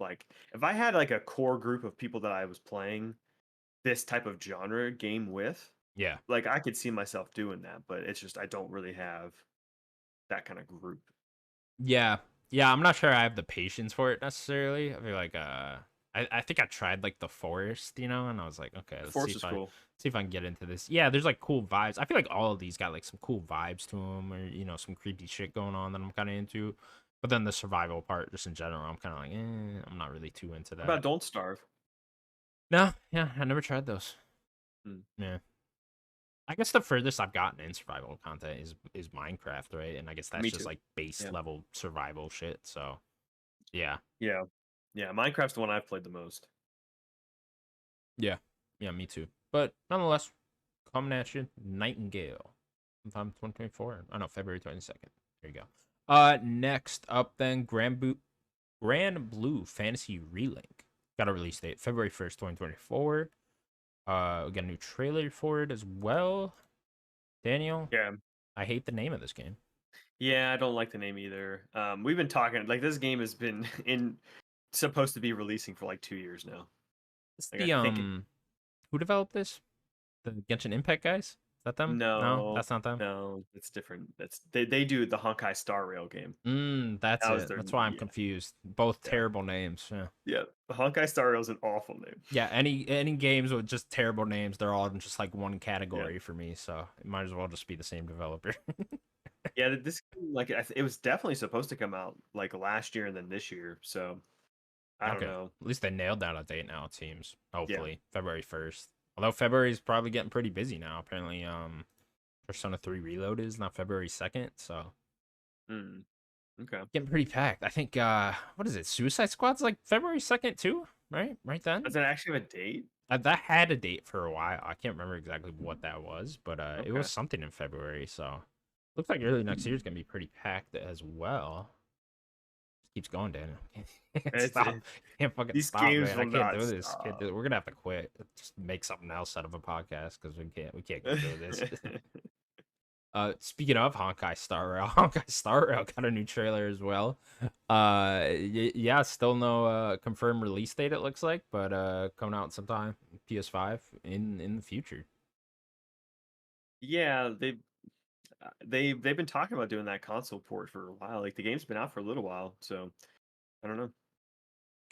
Like if I had like a core group of people that I was playing this type of genre game with, Yeah. like I could see myself doing that, but it's just I don't really have that kind of group. Yeah. Yeah, I'm not sure I have the patience for it necessarily. I feel like I think I tried like the forest, and I was like, okay, let's see Force if is I cool. see if I can get into this. Yeah, there's like cool vibes. I feel like all of these got like some cool vibes to them, or some creepy shit going on that I'm kind of into. But then the survival part, just in general, I'm kind of like, I'm not really too into What about that. Don't Starve? No, yeah, I never tried those. Hmm. Yeah. I guess the furthest I've gotten in survival content is Minecraft, right? And I guess that's Me just too. like base Yeah. level survival shit. So, yeah. Yeah. Yeah. Minecraft's the one I've played the most. Yeah. Yeah, me too. But nonetheless, coming at you, Nightingale. Sometime 2024. Oh no, February 22nd. There you go. Next up then, Grand Blue Fantasy Relink. Got a release date, February 1st, 2024. We got a new trailer for it as well. Daniel, Yeah. I hate the name of this game. Yeah, I don't like the name either. We've been talking like this game has been in supposed to be releasing for like 2 years now. It's Like I the think it, who developed this? The Genshin Impact guys? Is that them? No, no, that's not them. no, it's different. That's they do the Honkai Star Rail game. That's That was it. their That's why I'm yeah confused. Both yeah terrible names. Yeah. yeah. The Honkai Star Rail is an awful name. Yeah, any games with just terrible names, they're all in just like one Yeah category for me, so it might as well just be the same developer. yeah. This like it was definitely supposed to come out like last year and then this year. So I don't Okay. know. At least they nailed down a date now, it seems. Yeah. Hopefully. February 1st. Although February is probably getting pretty busy now. Apparently, Persona 3 Reload is not February 2nd, so Mm, okay. getting pretty packed. I think what is it? Suicide Squad's like February 2nd too, right? Right then? Does it actually have a date? That had a date for a while. I can't remember exactly what that was, but it Okay. was something in February, so looks like early next year is gonna be pretty packed as well. Just keeps going, Daniel. Can't It's, stop. Can't fucking these stop, games man. I will can't not do this. Can't stop. do it. We're gonna have to quit. Just make something else out of a podcast because we can't go through this. Speaking of Honkai Star Rail, Honkai Star Rail got a new trailer as well. Yeah, still no confirmed release date. It looks like, but coming out sometime PS5 in the future. Yeah, they've been talking about doing that console port for a while. Like the game's been out for a little while, so I don't know.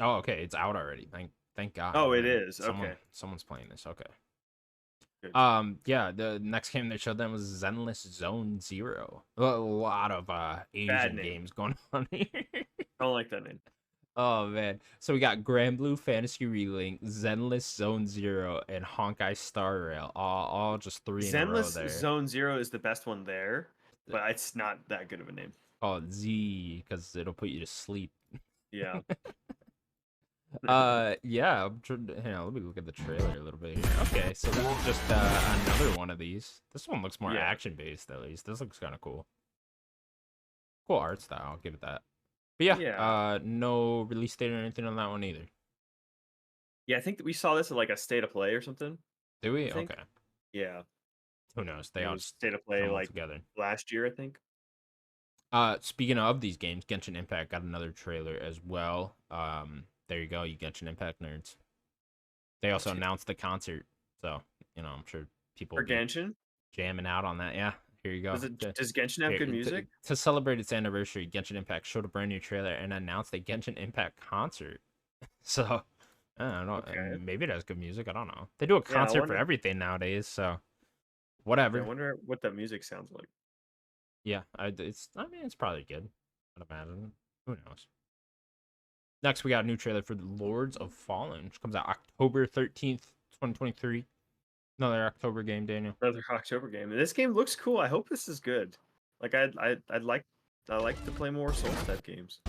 Oh, okay, it's out already. Thank God. Oh, it Man. is. Okay. Someone's playing this. Okay. Good. Yeah, the next game they showed them was Zenless Zone Zero. A lot of Bad Asian name. games going on here. I don't like that name. Oh man. So we got Grand Blue Fantasy Relink, Zenless Zone Zero, and Honkai Star Rail. All just three in a row Zenless there. Zone Zero is the best one there, but it's not that good of a name. Called Z because it'll put you to sleep. Yeah. Yeah, hang on, let me look at the trailer a little bit here. Okay, so this is just another one of these. This one looks more Yeah. action based at least. This looks kind of cool. Cool art style, I'll give it that. But yeah, Yeah. no release date or anything on that one either. Yeah, I think that we saw this at like a state of play or something. Do we? I think. Okay. Yeah. Who knows? They It all was just state of play come all like together. last year, I think. Speaking of these games, Genshin Impact got another trailer as well. There you go, you Genshin Impact nerds. They also announced the concert, so I'm sure people For will be Genshin? jamming out on that. Yeah, here you go. Does Genshin have Here, good music? to celebrate its anniversary, Genshin Impact showed a brand new trailer and announced a Genshin Impact concert. So, I don't know. Okay. Maybe it has good music. I don't know. They do a Yeah, I concert for wonder. everything nowadays, so Yeah, I whatever. wonder what that music sounds like. Yeah, I mean, it's probably good. I'd imagine. Who knows? Next, we got a new trailer for the Lords of Fallen, which comes out October 13th, 2023. Another October game, Daniel. Another October game. This game looks cool. I hope this is good. Like I'd like to play more Souls type games.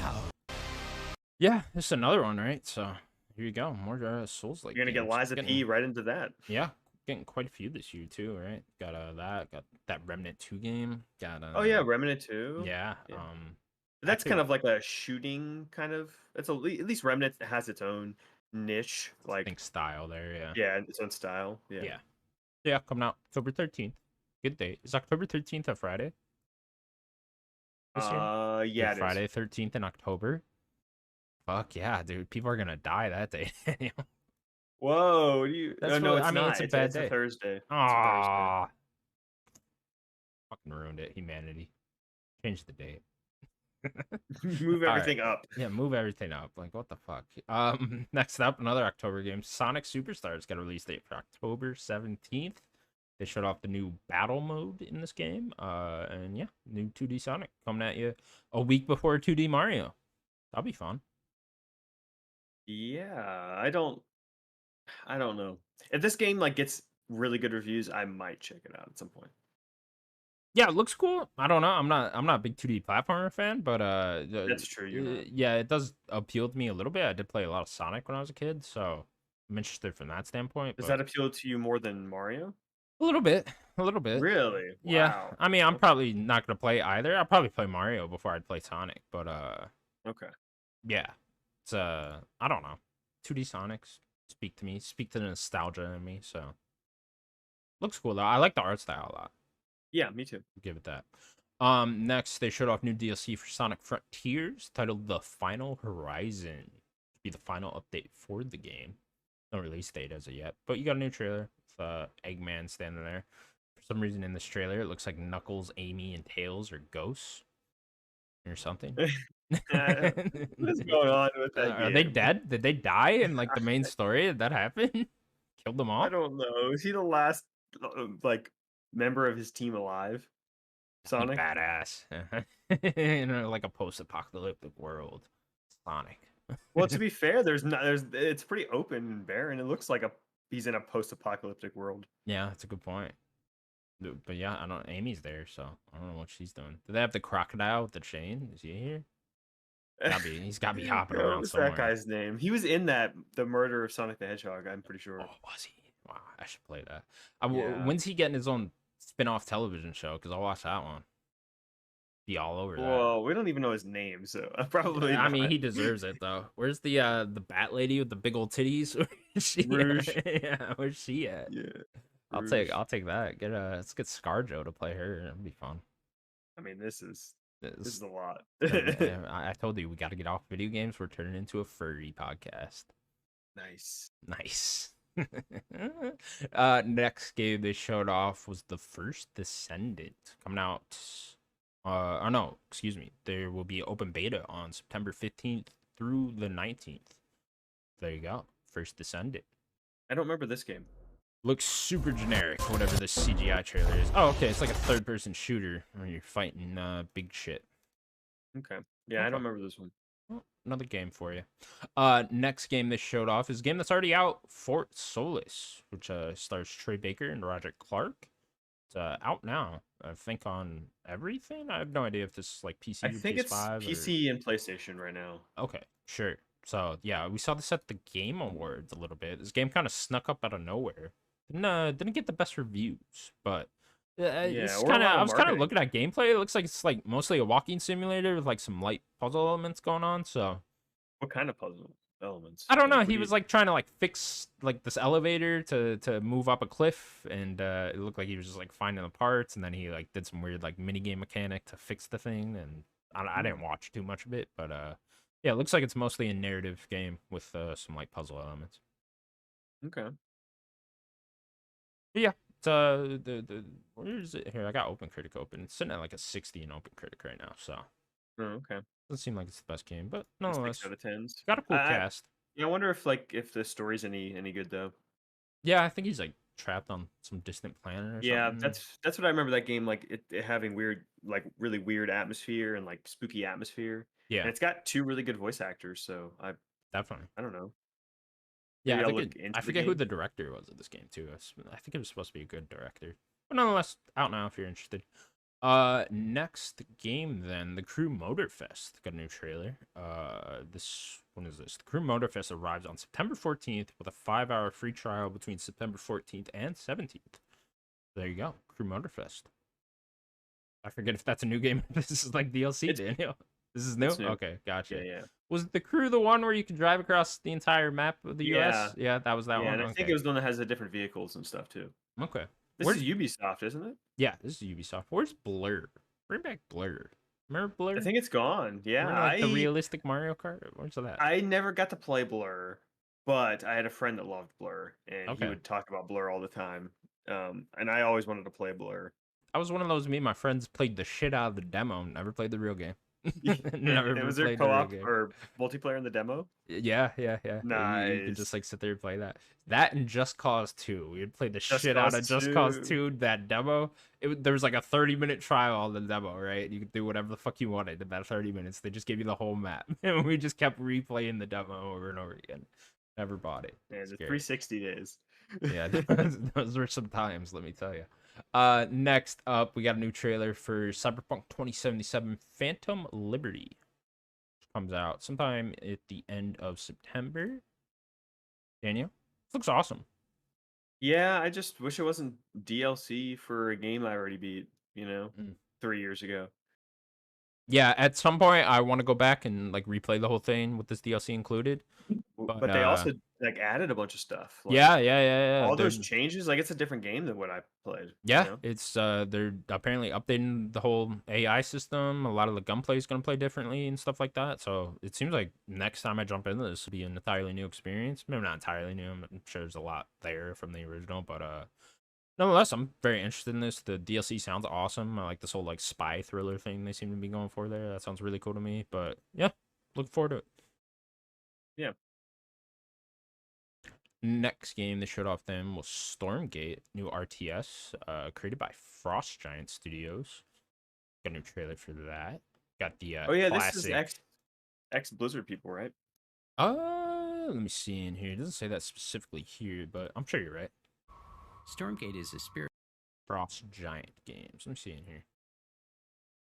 Yeah, this is another one, right? So here you go, more Souls like. You're gonna get Liza P right into that. Yeah, getting quite a few this year too, right? Got got that Remnant 2 game. Got Oh yeah, Remnant 2. yeah, Yeah. That's actually kind of like a shooting kind of. It's at least Remnant has its own niche, like think style there, yeah. yeah, its own style. Yeah. Yeah. Yeah, coming out October 13th. Good date. Is October 13th a Friday this year? Good Yeah, it is. Friday 13th in October. Fuck yeah, dude. People are gonna die that day. Whoa, you? Oh That's no, what I it's mean, not. it's a It's a, bad it's a day. Thursday. It's a Thursday. Ah, fucking ruined it, humanity. Change the date. Move All right. everything up. Yeah, move everything up. Like what the fuck? Next up, another October game. Sonic Superstars got a release date for October 17th. They showed off the new battle mode in this game. And yeah, new 2D Sonic coming at you a week before 2D Mario. That'll be fun. Yeah, I don't know. If this game like gets really good reviews, I might check it out at some point. Yeah, it looks cool. I don't know. I'm not a big 2D platformer fan, but That's true. You're not. yeah, it does appeal to me a little bit. I did play a lot of Sonic when I was a kid, so I'm interested from that standpoint, Does but that appeal to you more than Mario? a little bit, a little bit. Really? Yeah, Wow. I mean, I'm Okay. probably not gonna play either. I'll probably play Mario before I'd play Sonic, but Okay. yeah, it's I don't know. 2D Sonics speak to me, speak to the nostalgia in me. So looks cool though. I like the art style a lot. Yeah, me too. Give it that. Next they showed off new DLC for Sonic Frontiers titled The Final Horizon. Be the final update for the game. No release date as of yet, but you got a new trailer with Eggman standing there. For some reason in this trailer, it looks like Knuckles, Amy, and Tails are ghosts or something. What is going on with that Are they game? dead? Did they die in like the main story? Did that happen? Killed them I all? don't know. Is he the last like member of his team alive? Be Sonic? badass. Like a post-apocalyptic world. Sonic. Well, to be fair, there's it's pretty open and barren. It looks like a he's in a post-apocalyptic world. Yeah, that's a good point. But yeah, I don't. Amy's there, so I don't know what she's doing. Do they have the crocodile with the chain? Is he here? Gotta be. He's gotta be hopping What around was that somewhere. guy's name? He was in that the murder of Sonic the Hedgehog. I'm pretty Oh, sure. was he? Wow, I should play that. Yeah. When's he getting his own spin-off television show? Because I'll watch that one. Be all over that. Well, we don't even know his name, so probably I mean, not. he deserves it though. Where's the bat lady with the big old titties? Where's she Rouge. at? Yeah, where's she at? Yeah. I'll take Rouge. I'll take that. Let's get ScarJo to play her. It'll be fun. I mean, this is This, a lot. I told you we got to get off video games. We're turning into a furry podcast. Nice. Nice. Next game they showed off was the first Descendant coming out. Oh no, excuse me. There will be open beta on September 15th through the 19th. There you go. First Descendant. I don't remember this game. Looks super generic, whatever this CGI trailer is. Oh, okay, it's like a third-person shooter where you're fighting big shit. Okay. Yeah, I Okay. don't remember this one. Well, another game for you. Next game they showed off is a game that's already out, Fort Solis, which stars Troy Baker and Roger Clark. It's out now. I think on everything. I have no idea if this is like PC I or think it's PS5 or. PC and PlayStation right now. Okay, sure. So yeah, we saw this at the Game Awards a little bit. This game kind of snuck up out of nowhere. Didn't get the best reviews, but Yeah, it's or a kind of. lot I of was kind of marketing. looking at gameplay. It looks like it's like mostly a walking simulator with like some light puzzle elements going on. So What kind of puzzle elements? I don't know. Like, what He do you? was like trying to like fix like this elevator to move up a cliff, and it looked like he was just like finding the parts, and then he like did some weird like mini game mechanic to fix the thing. And I didn't watch too much of it, but yeah, it looks like it's mostly a narrative game with some like puzzle elements. Okay. But yeah, it's the where is it here? I got Open Critic open. It's sitting at like a 60 in Open Critic right now, so Oh, okay. doesn't seem like it's the best game, but A six nonetheless, out of tens. got a cool cast. Yeah, I wonder if the story's any good though. Yeah, I think he's like trapped on some distant planet or Yeah, something. that's what I remember that game like it having weird like really weird atmosphere and like spooky atmosphere. Yeah, And it's got two really good voice actors, so definitely. I don't know. Yeah, Maybe I I'll think look into I the forget who game. the director was of this game too. I think it was supposed to be a good director, but nonetheless, out now if you're interested. Next game then, the Crew Motorfest got a new trailer. This when is this? The Crew Motorfest arrives on September 14th with a 5-hour free trial between September 14th and 17th. There you go, Crew Motorfest. I forget if that's a new game. This is like DLC, It's Daniel. This is new. it's new. Okay, Yeah, gotcha. yeah, Was the Crew the one where you can drive across the entire map of the yeah, U.S.? Yeah, that was that yeah. one. And I think it Okay, was the one that has the different vehicles and stuff too. okay. This is Where's Ubisoft, isn't it? yeah? This is Ubisoft. Where's Blur? Bring back Blur. Remember I Blur? think it's gone. Yeah, Remember like the realistic Mario Kart? Where's that? I never got to play Blur, but I had a friend that loved Blur, and he Okay. would talk about Blur all the time. And I always wanted to play Blur. I was one of those. Me and my friends played the shit out of the demo. Never played the real game. And Never was there played the real co-op game. or multiplayer in the demo? Yeah. You could just Nice. like sit there and play that. That and Just Cause 2. We would play the Just shit out Cause of Just Cause 2. 2. That demo. There was like a 30-minute trial on the demo, right? You could do whatever the fuck you wanted in that 30 minutes. They just gave you the whole map, and we just kept replaying the demo over and over again. Never bought it. Man, the Scary. 360 days. Yeah, those were some times, let me tell you. Next up, we got a new trailer for Cyberpunk 2077 Phantom Liberty. Comes out sometime at the end of September. Daniel, this looks awesome. Yeah, I just wish it wasn't DLC for a game I already beat, Mm. 3 years ago. Yeah, at some point I want to go back and like replay the whole thing with this DLC included. But But they also like added a bunch of stuff. Like yeah. all those changes, like it's a different game than what I played, Yeah, it's they're apparently updating the whole AI system. A lot of the gunplay is going to play differently and stuff like that. So it seems like next time I jump into this will be an entirely new experience. Maybe not entirely new. I'm sure there's a lot there from the original, but nonetheless, I'm very interested in this. The DLC sounds awesome. I like this whole like spy thriller thing they seem to be going for there. That sounds really cool to me. But yeah, looking forward to it. Yeah. Next game they showed off then was Stormgate, new RTS, created by Frost Giant Studios. Got a new trailer for that. Got the Oh yeah, this is classic. X Blizzard people, right? Let me see in here. It doesn't say that specifically here, but I'm sure you're right. Stormgate is a spirit. Frost Giant Games. Let me see in here.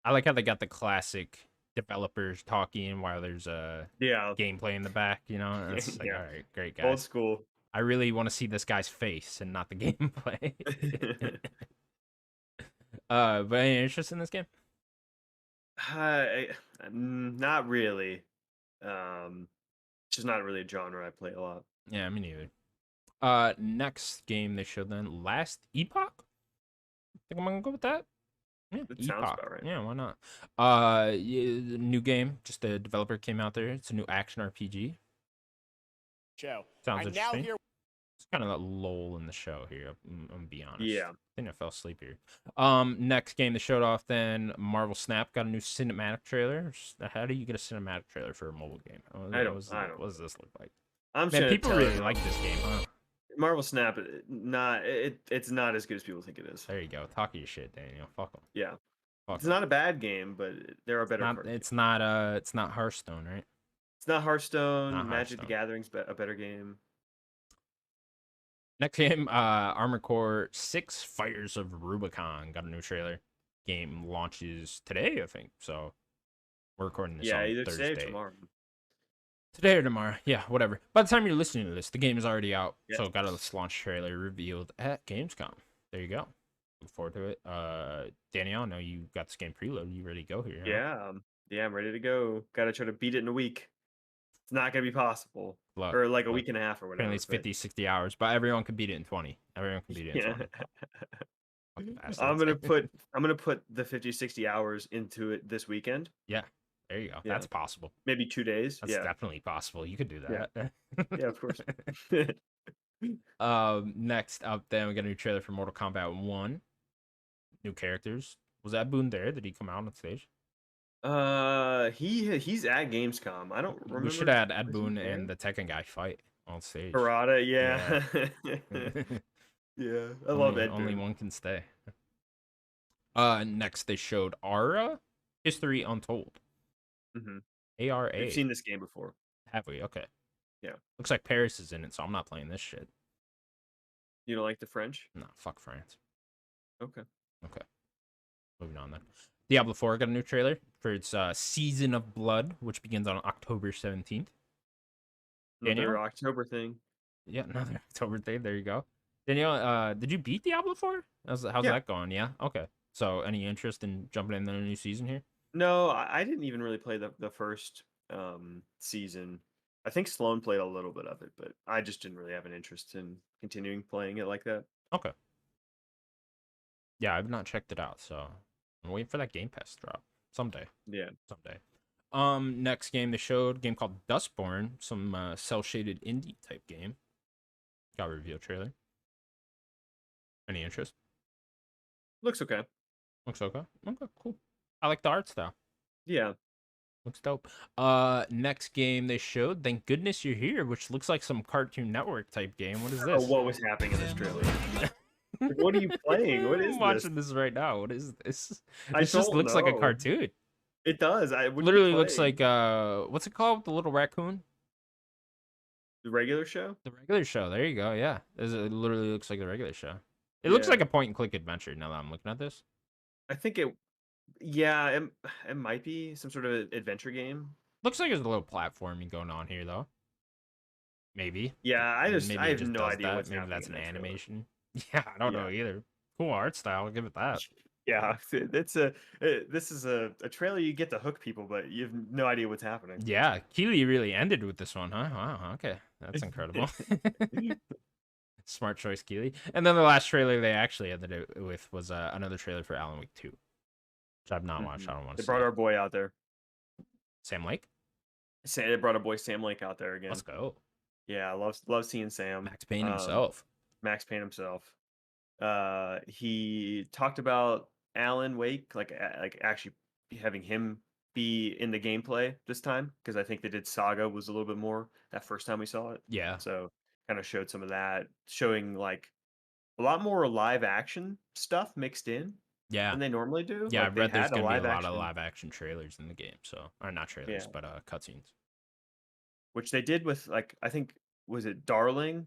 I like how they got the classic developers talking while there's Yeah. gameplay in the back. You know, and it's like, Yeah. all right, great Old guys. school. I really want to see this guy's face and not the gameplay. But any interest in this game? Not really. It's just not really a genre I play a lot. Yeah, me neither. Next game they showed then, Last Epoch. Think I'm gonna go with that. Yeah, It sounds Epoch. about right. Yeah, why not? New game. Just the developer came out there. It's a new action RPG. Show. Sounds I'm now interesting. here. It's kind of a lull in the show here. I'm gonna be honest. Yeah. I think I fell asleep here. Next game they showed off then, Marvel Snap got a new cinematic trailer. How do you get a cinematic trailer for a mobile game? I don't. What does this look like? I'm Man, sure people really like this game, huh? Marvel Snap. It's not as good as people think it is. There you go. Talk your shit, Daniel. Fuck them. Yeah. Fuck It's 'em. not a bad game, but there are better. It's not Hearthstone, right? It's not Hearthstone. Not Magic the Hearthstone. Gathering's a better game. Next game, Armored Core 6 Fires of Rubicon got a new trailer. Game launches today, I think. So we're recording this Yeah, on either Thursday. today or tomorrow. Today or tomorrow. Yeah, whatever. By the time you're listening to this, the game is already out. Yes. So got a launch trailer revealed at Gamescom. There you go. Look forward to it. Danielle, I know you got this game preloaded. You ready to go here? Huh? Yeah, I'm ready to go. Gotta try to beat it in a week. It's not gonna be possible. Look, Or like a week and a half or whatever. apparently it's 50, 60 hours, but everyone can beat it in 20. Everyone can beat it in 20. Fucking bastards. I'm gonna put the 50, 60 hours into it this weekend. Yeah, there you go. Yeah. That's possible. Maybe 2 days. That's Yeah. definitely possible. You could do Yeah. that. Yeah, of course. Next up, then we got a new trailer for Mortal Kombat 1. New characters. Was Ed Boon there? Did he come out on stage? He's at Gamescom. I don't remember. We should add Ed was he Boon there? and the Tekken guy fight on stage. Karada, yeah. Yeah, I love Ed Only Boon. one can stay. Next they showed Ara History Untold. Mhm. ARA. We've seen this game before. Have we? Okay. Yeah. Looks like Paris is in it, so I'm not playing this shit. You don't like the French? Nah, fuck France. Okay. Okay. Moving on then. Diablo 4 got a new trailer for its Season of Blood, which begins on October 17th. Another Daniel? October thing. Yeah, another October thing. There you go. Danielle, did you beat Diablo 4? How's Yeah. that going? Yeah? Okay. So any interest in jumping in the new season here? No, I didn't even really play the first season. I think Sloan played a little bit of it, but I just didn't really have an interest in continuing playing it like that. Okay. Yeah, I've not checked it out, so I'm waiting for that Game Pass drop someday. Yeah. Someday. Next game they showed, a game called Dustborn, some cell shaded indie type game. Got a review trailer. Any interest? Looks okay. Looks okay. Okay, cool. I like the art style. Yeah. Looks dope. Next game they showed, Thank Goodness You're Here, which looks like some Cartoon Network type game. What is Oh, this? what was happening in this trailer? Like, what are you playing? What is I'm this? watching this right now. What is this? I This just don't looks like a know. cartoon. It does. What are you Literally looks playing? like what's it called? The little raccoon? The regular show. The regular show. There you go. Yeah. It literally looks like the regular show. It looks Yeah. like a point and click adventure now that I'm looking at this. I think it. Yeah, it might be some sort of adventure game. Looks like there's a little platforming going on here though. Maybe. Yeah, I Maybe have it just no does idea that. what's Maybe happening that's in an that trailer. animation. Yeah, I don't know Yeah. either. Cool art style. I'll give it that. Yeah, this is a trailer you get to hook people, but you have no idea what's happening. Yeah, Keeley really ended with this one, huh? Wow, okay. That's incredible. Smart choice, Keeley. And then the last trailer they actually ended it with was another trailer for Alan Wake 2, which I've not watched. I don't want They to brought see our it. boy out there. Sam Lake? They brought our boy Sam Lake out there again. Let's go. Yeah, I love seeing Sam. Max Payne himself. Max Payne himself. He talked about Alan Wake, like actually having him be in the gameplay this time, because I think they did Saga was a little bit more that first time we saw it. Yeah. So kind of showed some of that, showing like a lot more live action stuff mixed in Yeah. than they normally do. Yeah, Like I've they read there's had a going to be a live lot of action, live action trailers in the game. So, or not trailers, yeah, but cutscenes. which they did with like I think was it Darling,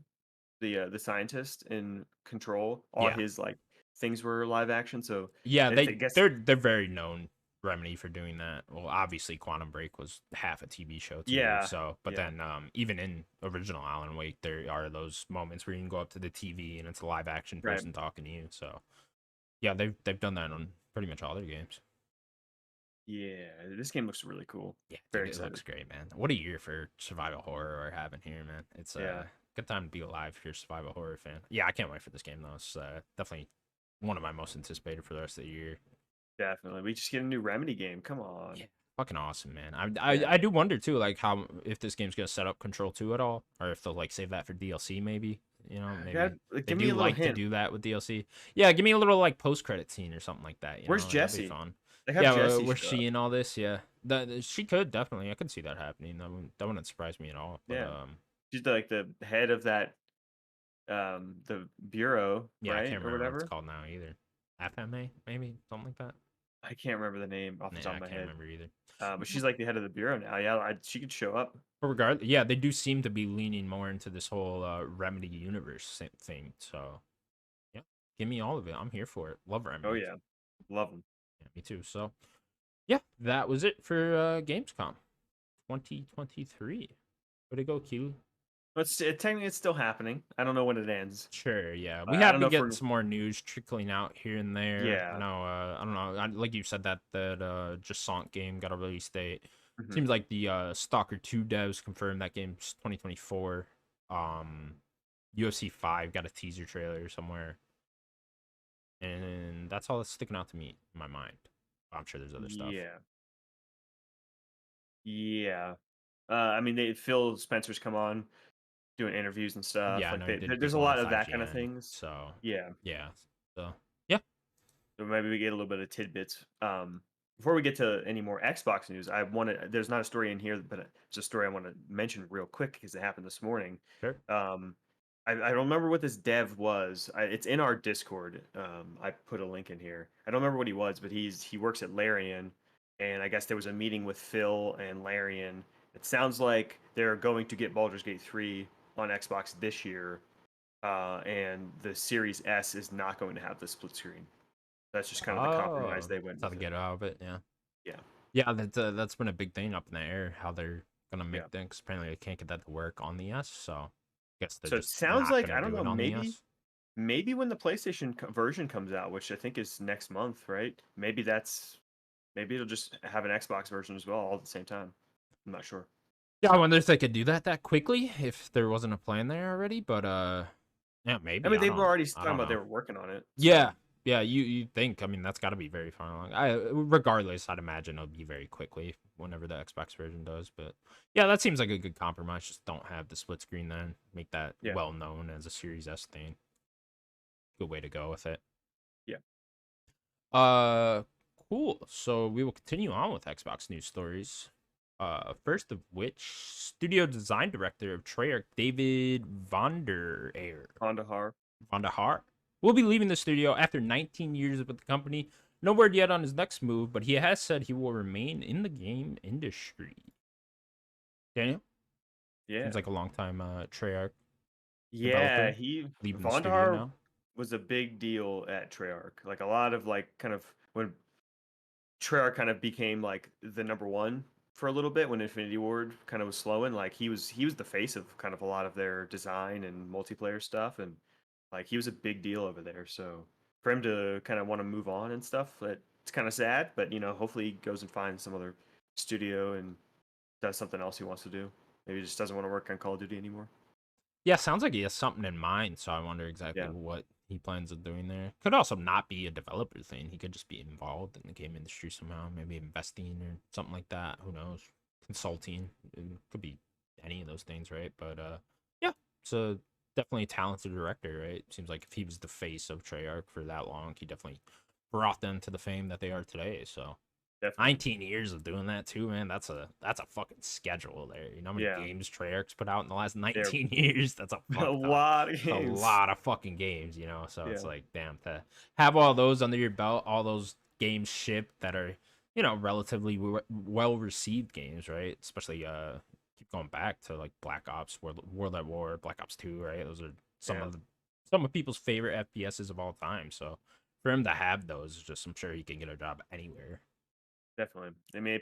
the scientist in Control. All Yeah. his like things were live action. So Yeah, I guess they're very known Remedy for doing that. Well, obviously Quantum Break was half a TV show too. Yeah, So, but yeah. then even in original Alan Wake, there are those moments where you can go up to the TV and it's a live action Right. person talking to you. So, yeah, they've done that on pretty much all their games. Yeah, this game looks really cool. Yeah, Very dude, it looks excited. great, man. What a year for survival horror we're having here, man. It's Yeah. good time to be alive if you're a survival horror fan. Yeah, I can't wait for this game though. It's definitely one of my most anticipated for the rest of the year. Definitely. We just get a new Remedy game. Come on. Yeah, fucking awesome, man. Yeah. I do wonder too, like how if this game's gonna set up Control 2 at all, or if they'll like save that for DLC, maybe. You know, maybe they give me a do little like to hint. do that with DLC. Yeah, give me a little like post credit scene or something like that. Where's That'd be Jessie? fun. They have Yeah, Jessie where's show she up. in all this? Yeah, she could definitely. I could see that happening. That wouldn't surprise me at all. But, Yeah. She's like the head of that the bureau, yeah, right? I can't Or remember what it's whatever. called now either. FMA, maybe something like that. I can't remember the name off the Yeah, top I of my can't head. remember either. But she's like the head of the bureau now. Yeah, she could show up. But regardless, yeah, they do seem to be leaning more into this whole Remedy universe thing. So, yeah, give me all of it. I'm here for it. Love Remedy. Oh yeah, love them. Yeah, me too. So, yeah, that was it for Gamescom 2023. Where'd it go, Q? Technically, it's still happening. I don't know when it ends. Sure, yeah. We I have don't been know if getting we're- some more news trickling out here and there. Yeah. I know, I don't know. Like you said, that Jasont game got a release date. Mhm. Seems like the Stalker 2 devs confirmed that game's 2024. UFC 5 got a teaser trailer somewhere. And that's all that's sticking out to me in my mind. I'm sure there's other stuff. Yeah. Yeah. I mean, Phil Spencer's come on doing interviews and stuff. Yeah, I Like know he did there's a people on lot of that kind of 5GN, things. So, Yeah. yeah. So, yeah. So maybe we get a little bit of tidbits. Before we get to any more Xbox news, there's not a story in here, but it's a story I want to mention real quick because it happened this morning. Sure. I don't remember what this dev was. It's in our Discord. I put a link in here. I don't remember what he was, but he works at Larian, and I guess there was a meeting with Phil and Larian. It sounds like they're going to get Baldur's Gate 3 on Xbox this year, and the Series S is not going to have the split screen. That's just kind of the compromise Oh, they went that's how to with it. get out of it. Yeah. Yeah. Yeah, that's been a big thing up in the air. How they're gonna Yeah. make things. Apparently, they can't get that to work on the S. So, guess they're So it just sounds not like gonna I don't do know, it on the S. maybe when the PlayStation version comes out, which I think is next month, right? Maybe it'll just have an Xbox version as well all at the same time. I'm not sure. Yeah, I wonder if they could do that quickly if there wasn't a plan there already. But yeah, I maybe. mean, they were already I talking don't about they know. were working on it. Yeah, So yeah. You think? I mean, that's got to be very far along. Regardless, I'd imagine it'll be very quickly whenever the Xbox version does. But yeah, that seems like a good compromise. Just don't have the split screen then. Make that yeah, well known as a Series S thing. Good way to go with it. yeah. Uh, cool. So we will continue on with Xbox news stories. First of which, studio design director of Treyarch, David Honda Har. Vandahar, will be leaving the studio after 19 years with the company. No word yet on his next move, but he has said he will remain in the game industry. Daniel, Yeah. seems like a long time Treyarch Yeah, developer he leaving the studio Vondar now. was a big deal at Treyarch. Like a lot of like kind of when Treyarch kind of became like the number one for a little bit when Infinity Ward kind of was slowing. Like he was the face of kind of a lot of their design and multiplayer stuff, and like he was a big deal over there. So for him to kind of want to move on and stuff, it's kind of sad. But hopefully he goes and finds some other studio and does something else he wants to do. Maybe he just doesn't want to work on Call of Duty anymore. Yeah, sounds like he has something in mind, so I wonder exactly Yeah. what he plans on doing there. Could also not be a developer thing. He could just be involved in the game industry somehow, maybe investing or something like that. Who knows? Consulting. It could be any of those things, right? But yeah, so definitely a talented director, right? Seems like if he was the face of Treyarch for that long, he definitely brought them to the fame that they are today. So Definitely. 19 years of doing that too, man. That's a fucking schedule there. You know how many Yeah. games Treyarch's put out in the last They're 19 years? That's a a fuck ton. lot of It's a games. lot of fucking games, you know. So it's Yeah. like, damn, to have all those under your belt, all those games shipped that are, relatively well received games, right? Especially keep going back to like Black Ops, World at War, Black Ops 2, right? Those are Yeah. some of people's favorite FPSs of all time. So for him to have those, just I'm sure he can get a job anywhere. Definitely. I mean,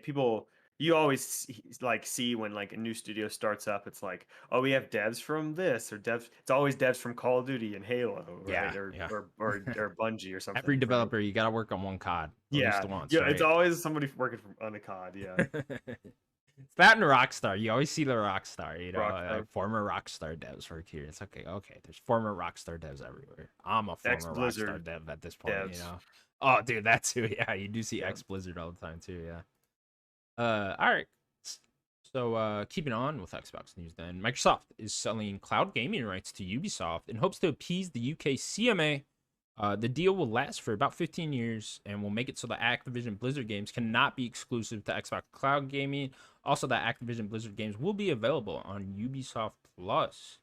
you always like see when like a new studio starts up, it's like, oh, we have devs from this or devs. It's always devs from Call of Duty and Halo, right? Yeah, Or yeah. or or, or Bungie or something, Every right? developer, you got to work on one COD at least Yeah, once, yeah. It's right? always somebody working on a COD. Yeah, It's that and Rockstar. You always see the Rockstar, Rockstar, former Rockstar devs work here. It's okay. Okay, there's former Rockstar devs everywhere. I'm a ex former Rockstar Blizzard dev at this point, devs. Oh, dude, that too. Yeah, you do see Yeah. ex Blizzard all the time too. Yeah. All right. So, keeping on with Xbox news, then Microsoft is selling cloud gaming rights to Ubisoft in hopes to appease the UK CMA. The deal will last for about 15 years and will make it so that Activision Blizzard games cannot be exclusive to Xbox Cloud Gaming. Also, that Activision Blizzard games will be available on Ubisoft Plus.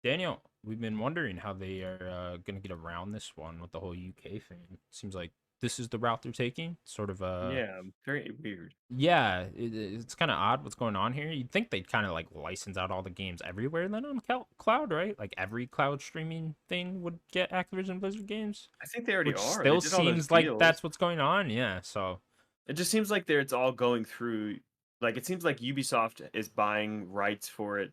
Daniel, we've been wondering how they are going to get around this one with the whole UK thing. Seems like this is the route they're taking. Sort of Yeah, very weird. yeah, it's kind of odd what's going on here. You'd think they'd kind of like license out all the games everywhere then on cloud, right? Like every cloud streaming thing would get Activision Blizzard games, I think they already which are. They still did all those seems like deals. that's what's going on. Yeah, so It just seems like it's all going through. Like it seems like Ubisoft is buying rights for it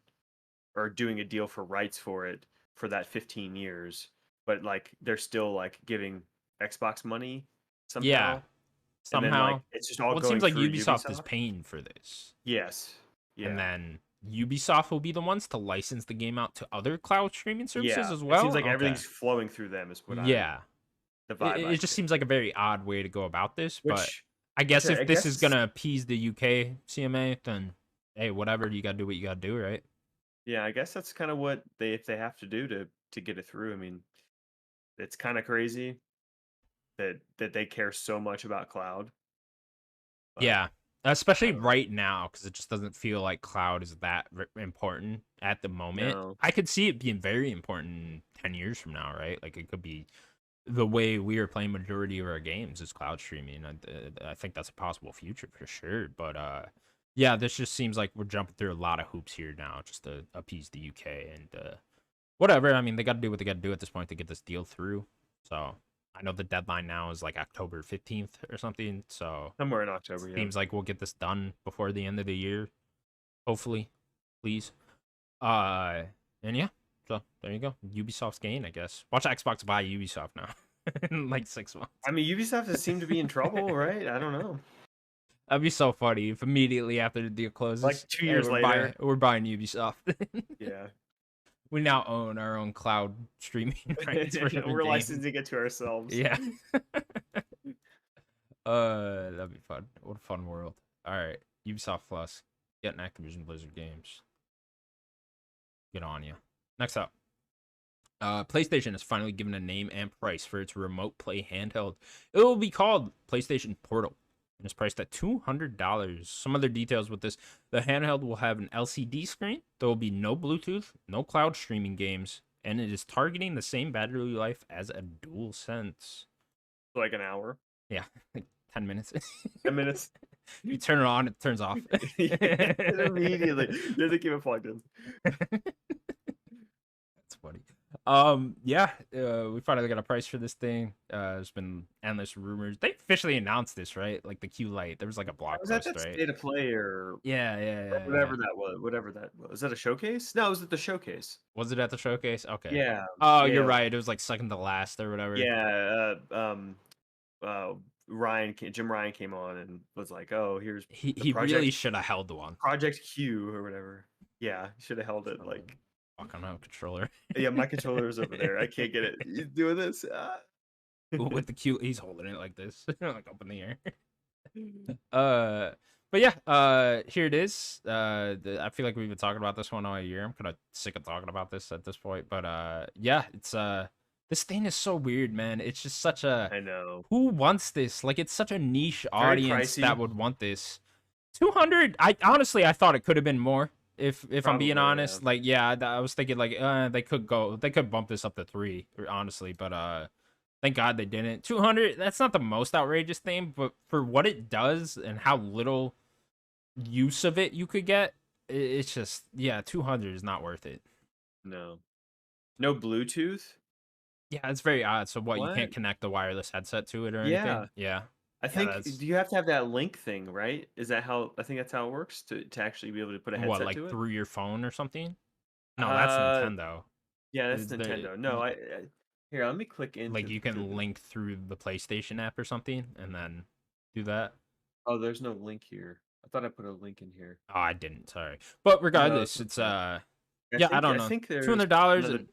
or doing a deal for rights for it for that 15 years, but like they're still like giving Xbox money yeah, somehow, and then like somehow. it's just all Well, it going seems like through Ubisoft is Ubisoft. paying for this, Yes. and Yeah. then Ubisoft will be the ones to license the game out to other cloud streaming services Yeah. as It seems well. like Okay, everything's flowing through them is what yeah, the it, vibe I it just get. seems like a very odd way to go about this, but Which I which guess I if this is guess gonna appease the UK CMA, then hey, whatever, you gotta do what you gotta do, right? yeah, I guess that's kind of what if they have to do to get it through. I mean, it's kind of crazy that they care so much about cloud, but Yeah, I especially don't know. right now because it just doesn't feel like cloud is that important at the moment. No. I could see it being very important 10 years from now, right? Like it could be the way we are playing majority of our games is cloud streaming. I think that's a possible future for sure. But yeah, this just seems like we're jumping through a lot of hoops here now just to appease the UK and whatever. I mean, they got to do what they got to do at this point to get this deal through. So I know the deadline now is like October 15th or something. So Somewhere in October, yeah. seems like we'll get this done before the end of the year. Hopefully, please. Uh, and yeah, so there you go. Ubisoft's gain, I guess. Watch Xbox buy Ubisoft now in like 6 months. I mean, Ubisoft has seemed to be in trouble, right? I don't know. That'd be so funny if immediately after the deal closes, Like 2 years later. we're buying Ubisoft. Yeah. We now own our own cloud streaming rights for We're games. licensing it to ourselves. Yeah. That'd be fun. What a fun world. All right, Ubisoft Plus, getting Activision Blizzard games. Good on you. Next up, PlayStation has finally given a name and price for its remote play handheld. It will be called PlayStation Portal and is priced at $200. Some other details with this: the handheld will have an LCD screen. There will be no Bluetooth, no cloud streaming games, and it is targeting the same battery life as a DualSense. Like an hour. Yeah, like 10 minutes. 10 minutes. You turn it on, it turns off. Immediately. You have to keep it plugged in. That's funny. Yeah, we finally got a price for this thing. There's been endless rumors. They officially announced this, right? Like the Q Lite. There was like a blog Was post, that right? State of Play or Yeah. whatever that was? Whatever that was. Was that a showcase? No, it was at the showcase. Was it at the showcase? Okay. Yeah. Oh, yeah. you're right. It was like second to last or whatever. Yeah. Jim Ryan came on and was like, "Oh, here's He really should have held the one. Project Q or whatever." Yeah, should have held it. Like, fucking no controller. yeah, my controller is over there. I can't get it. He's doing this. With the Q, he's holding it like this, like up in the air. But yeah, here it is. I feel like we've been talking about this one all year. I'm kind of sick of talking about this at this point, but yeah, it's this thing is so weird, man. It's just such a I know. who wants this? Like, it's such a niche Very audience pricey. that would want this. 200. I honestly, I thought it could have been more. If I'm being Probably, honest, yeah. like yeah, I was thinking like they could bump this up to 3, honestly, but thank God they didn't. 200. That's not the most outrageous thing, but for what it does and how little use of it you could get, it's just 200 is not worth it. No. No Bluetooth? Yeah, it's very odd. So what? You What? can't connect the wireless headset to it or Yeah. anything? Yeah. I think that's- do you have to have that link thing, right? Is that how I think that's how it works to actually be able to put a headset What, like to it? through your phone or something? No, that's Nintendo. Yeah, that's Is there- Nintendo. No, I here, let me click into Like you to can the- link through the PlayStation app or something and then do that. Oh, there's no link here. I thought I put a link in here. Oh, I didn't. Sorry, but regardless, it's I I don't know. I think there's $200 another- and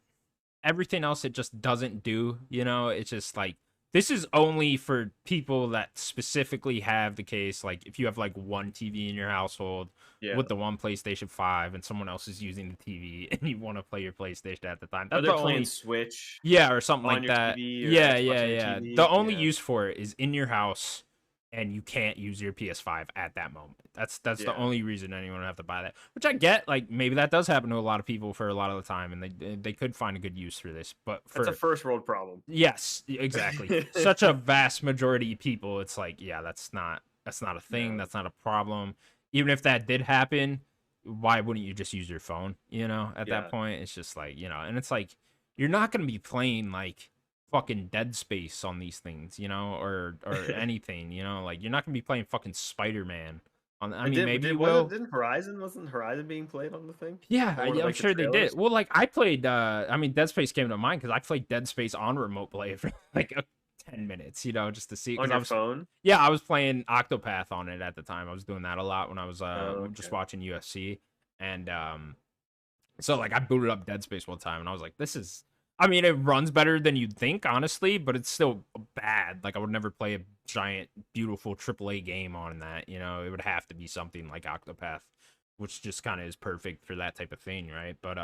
everything else it just doesn't do. You know, it's just like this is only for people that specifically have the case. Like if you have like one TV in your household yeah. with the one PlayStation 5 and someone else is using the TV and you want to play your PlayStation at the time. Are That's they the playing only Switch? yeah, or something on like your that. TV or Yeah, Xbox on your yeah. TV? The only Yeah. use for it is in your house and you can't use your PS5 at that moment. That's the Yeah. only reason anyone would have to buy that. Which I get, like maybe that does happen to a lot of people for a lot of the time and they could find a good use for this. But for That's a first world problem. yes, exactly. Such a vast majority of people, it's like, yeah, that's not a thing, No. that's not a problem. Even if that did happen, why wouldn't you just use your phone, at Yeah. that point? It's just like, and it's like you're not going to be playing like fucking Dead Space on these things, or anything, like you're not going to be playing fucking Spider-Man on I mean maybe you will. Wasn't Horizon being played on the thing? Yeah, Or one of, I'm like, the sure they trailers? did. Well, like I played Dead Space came to mind cuz I played Dead Space on remote play for like 10 minutes, just to see On cuz your phone? yeah, I was playing Octopath on it at the time. I was doing that a lot when I was just okay. watching UFC. And so like I booted up Dead Space one time and I was like, this is I mean, it runs better than you'd think, honestly, but it's still bad. Like I would never play a giant, beautiful AAA game on that, It would have to be something like Octopath, which just kind of is perfect for that type of thing, right? But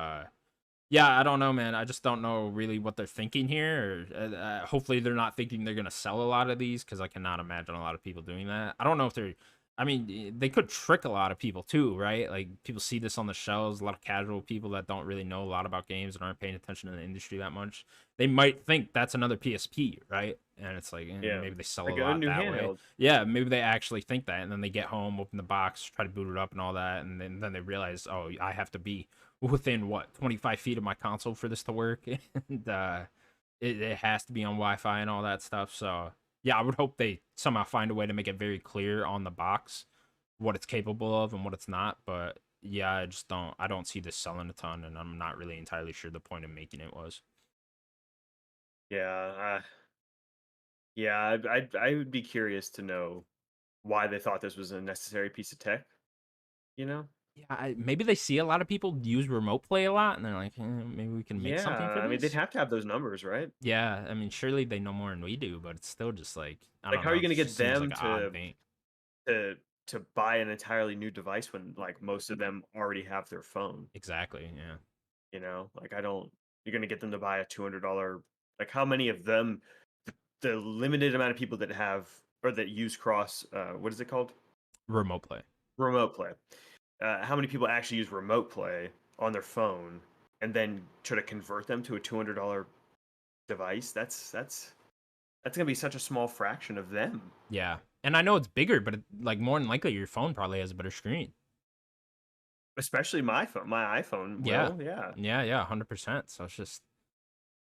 yeah, I don't know, man. I just don't know really what they're thinking here. Or, hopefully, they're not thinking they're gonna sell a lot of these because I cannot imagine a lot of people doing that. I don't know if they're. I mean, they could trick a lot of people too, right? Like people see this on the shelves. A lot of casual people that don't really know a lot about games and aren't paying attention to the industry that much. They might think that's another PSP, right? And it's like, Yeah. maybe they sell Like a a lot new that way. handheld. Yeah, maybe they actually think that, and then they get home, open the box, try to boot it up, and all that, and then they realize, oh, I have to be within 25 feet of my console for this to work. And it has to be on Wi-Fi and all that stuff. So yeah, I would hope they somehow find a way to make it very clear on the box what it's capable of and what it's not. But yeah, I don't see this selling a ton, and I'm not really entirely sure the point of making it was. Yeah, yeah. I would be curious to know why they thought this was a necessary piece of tech. You know? Yeah, maybe they see a lot of people use remote play a lot, and they're like, maybe we can make Yeah, something for I mean they'd this. have to have those numbers, right? Yeah, I mean, surely they know more than we do, but it's still just like I Like, don't how are know. you It gonna just get seems like them an odd thing. to to buy an entirely new device when like most of them already have their phone? Exactly. Yeah. You know, like I don't. You're gonna get them to buy a $200. Like, how many of them? The limited amount of people that have or that use cross. What is it called? Remote play. Remote play. How many people actually use remote play on their phone and then try to convert them to a $200 device? That's gonna be such a small fraction of them. Yeah, and I know it's bigger, but like more than likely, your phone probably has a better screen. Especially my phone. My iPhone Yeah, will. Yeah. yeah, 100%. So it's just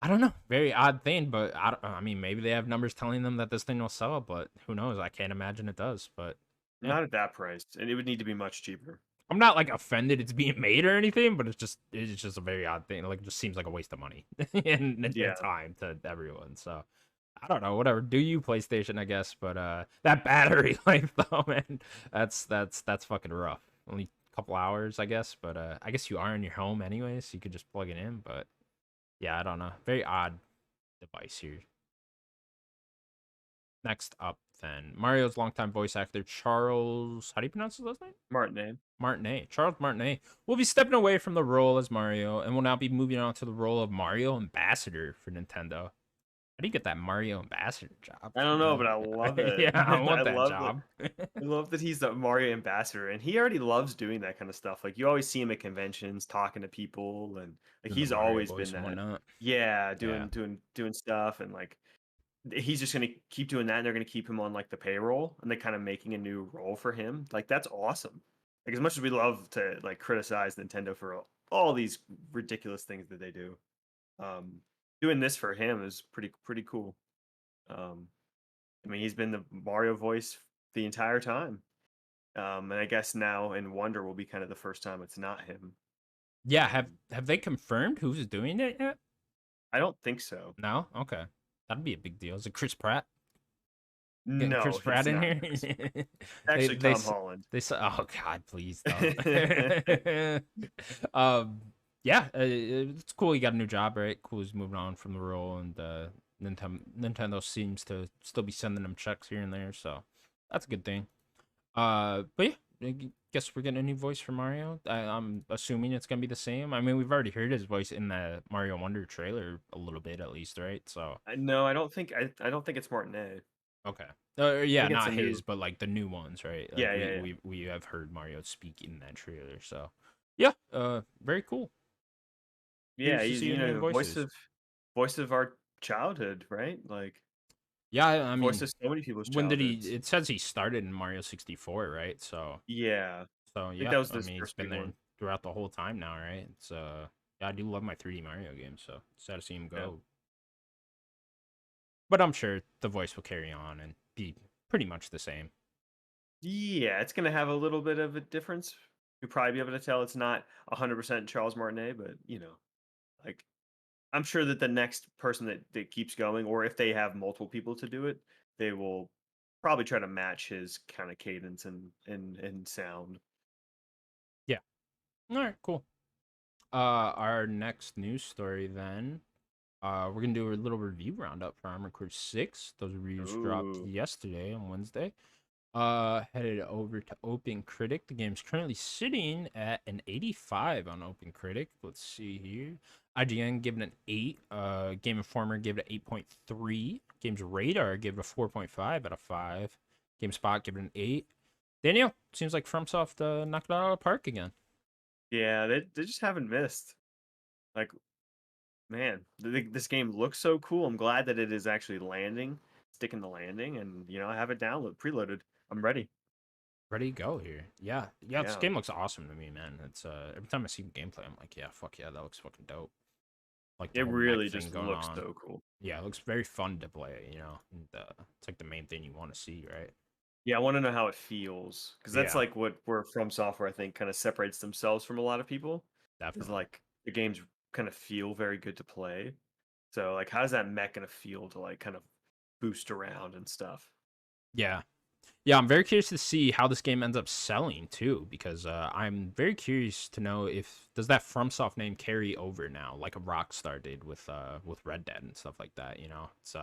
I don't know, very odd thing, but I mean, maybe they have numbers telling them that this thing will sell, but who knows? I can't imagine it does. But yeah, Not at that price, and it would need to be much cheaper. I'm not like offended it's being made or anything, but it's just a very odd thing. Like, it just seems like a waste of money and Yeah. time to everyone. So I don't know, whatever. Do you PlayStation, I guess, but that battery life though, man, that's fucking rough. Only a couple hours, I guess, but I guess you are in your home anyway, so you could just plug it in. But yeah, I don't know. Very odd device here. Next up, then Mario's longtime voice actor Charles. How do you pronounce his last name? Smart name. Martinet. Charles Martinet will be stepping away from the role as Mario and will now be moving on to the role of Mario Ambassador for Nintendo. How do you get that Mario Ambassador job? I don't know, but I love it. Yeah, I I want that love that. job. I love that he's the Mario ambassador, and he already loves doing that kind of stuff. Like, you always see him at conventions talking to people, and like Doing the he's Mario always been voice and that. whatnot. Yeah, Yeah. doing stuff, and like he's just gonna keep doing that, and they're gonna keep him on like the payroll, and they're kind of making a new role for him. Like, that's awesome. Like, as much as we love to like criticize Nintendo for all these ridiculous things that they do, um, doing this for him is pretty cool. Um, I mean, he's been the Mario voice the entire time. And I guess now in Wonder will be kind of the first time it's not him. Yeah, Um, have they confirmed who's doing it yet? I don't think so. No? Okay. That'd be a big deal. Is it Chris Pratt? Getting Chris No, Pratt it's in not. here? It's they actually they Tom s- Holland. they said, oh God, please don't. um, yeah, it's cool. He got a new job, right? Cool. He's moving on from the role, and Nintendo seems to still be sending him checks here and there, so that's a good thing. But yeah, guess we're getting a new voice for Mario. I'm assuming it's gonna be the same. I mean, we've already heard his voice in the Mario Wonder trailer a little bit, at least, right? So No, I don't think I don't think it's Martinet. okay. I Yeah, think it's not a his, new. but like the new ones, right? Like Yeah, yeah, yeah. we have heard Mario speak in that trailer, so yeah, very cool. Yeah, Curious to he's see who the new the voice is. voice of our childhood, right? Like, Yeah, I voice mean, of so many people's when did he? childhoods. It says he started in Mario 64, right? Yeah, I So think yeah, that was I his mean, he's first been big there one. throughout the whole time now, right? It's yeah, I do love my 3D Mario games, so sad to see him Yeah. go. But I'm sure the voice will carry on and be pretty much the same. Yeah, it's gonna have a little bit of a difference. You'll probably be able to tell it's not 100% Charles Martinet, but like, I'm sure that the next person that keeps going, or if they have multiple people to do it, they will probably try to match his kind of cadence and sound. Yeah. All right, cool. Our next news story then. We're gonna do a little review roundup for Armored Core 6. Those reviews dropped Ooh, yesterday on Wednesday. Headed over to Open Critic. The game's currently sitting at an 85 on Open Critic. Let's see here. IGN gave it an 8. Game Informer gave it an 8.3. Games Radar gave it a 4.5 out of 5. GameSpot gave it an 8. Daniel, seems like FromSoft knocked it out of the park again. yeah, they just haven't missed. Like, man, this game looks so cool. I'm glad that it is actually landing, sticking the landing, and I have it preloaded. I'm ready. Ready to go here. Yeah. Yeah, this Yeah. game looks awesome to me, man. It's every time I see gameplay, I'm like, yeah, fuck yeah, that looks fucking dope. like the It whole mech really thing just going looks on. so cool. Yeah, it looks very fun to play, you know. And it's like the main thing you want to see, right? Yeah, I want to know how it feels because that's Yeah, like what where From Software I think kind of separates themselves from a lot of people is definitely. like the games kind of feel very good to play. So like, how does that mech gonna feel to like kind of boost around and stuff? Yeah. Yeah, I'm very curious to see how this game ends up selling too, because I'm very curious to know if does that FromSoft name carry over now, like a Rockstar did with Red Dead and stuff like that. You know, it's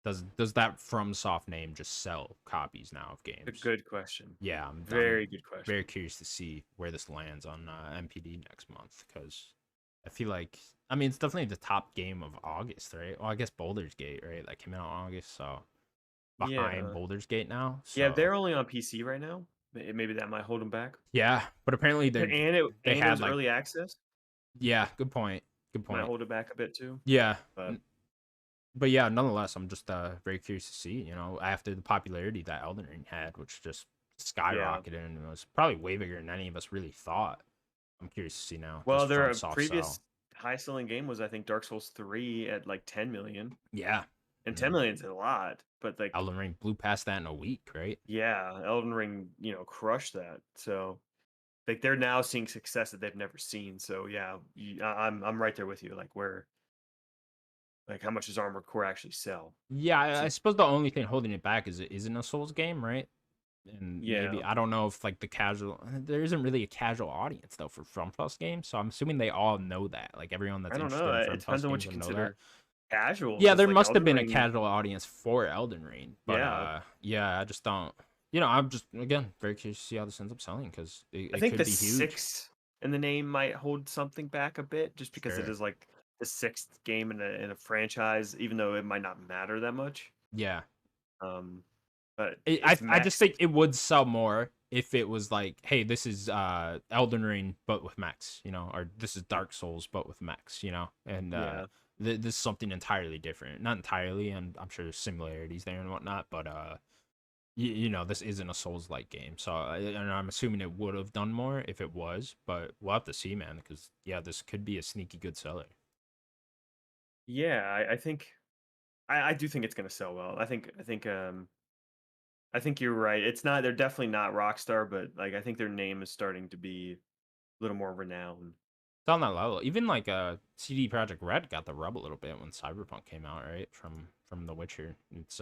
does that FromSoft name just sell copies now of A games? good question. Yeah, I'm Very good very question. curious to see where this lands on MPD next month, because I feel like I mean it's definitely the top game of August, right? Well, I guess Boulder's Gate, right? That came out in August, so behind Yeah. Boulder's Gate now. Yeah, So they're only on PC right now. Maybe that might hold them back. yeah, but apparently they And it had was like early access. yeah, good point. Good Might point. hold it back a bit too. Yeah. But But yeah, nonetheless, I'm just very curious to see, you know, after the popularity that Elden Ring had, which just yeah. skyrocketed and was probably way bigger than any of us really thought. I'm curious to see now. Does Well, their FromSoft previous sell? high selling game was I think Dark Souls 3 at like 10 million. Yeah. And 10 Mm. million is a lot, but like Elden Ring blew past that in a week, right? yeah, Elden Ring, crushed that. So like they're now seeing success that they've never seen. So yeah, I'm right there with you. Like where like how much does Armored Core actually sell? Yeah, I Since suppose the only thing holding it back is it isn't a Souls game, right? And yeah, maybe I don't know if like the casual there isn't really a casual audience though for FromSoft games, so I'm assuming they all know that. Like everyone that's I don't interested know. in It depends FromSoft on what games you will know that. consider casual Yeah, because there like must have Elden been a Ring, casual audience for Elden Ring, but yeah. yeah, I just don't. You know, I'm just again very curious to see how this ends up selling because I it think could the be huge. 6 in the name might hold something back a bit just because it Sure. is like the sixth game in a franchise, even though it might not matter that much. Yeah, Um, but I it's I just mechs. think it would sell more if it was like, hey, this is Elden Ring but with mechs, you know, or this is Dark Souls but with mechs, you know, and Yeah. this is something entirely different. Not entirely, and I'm sure there's similarities there and whatnot, but you know, this isn't a Souls like game, so and I'm assuming it would have done more if it was, but we'll have to see, man, because yeah, this could be a sneaky good seller. Yeah, I think I do think it's gonna sell well. I think you're right. It's not they're definitely not Rockstar, but like I think their name is starting to be a little more renowned. It's on that level. Even like CD Project Red got the rub a little bit when Cyberpunk came out, right? From The Witcher. It's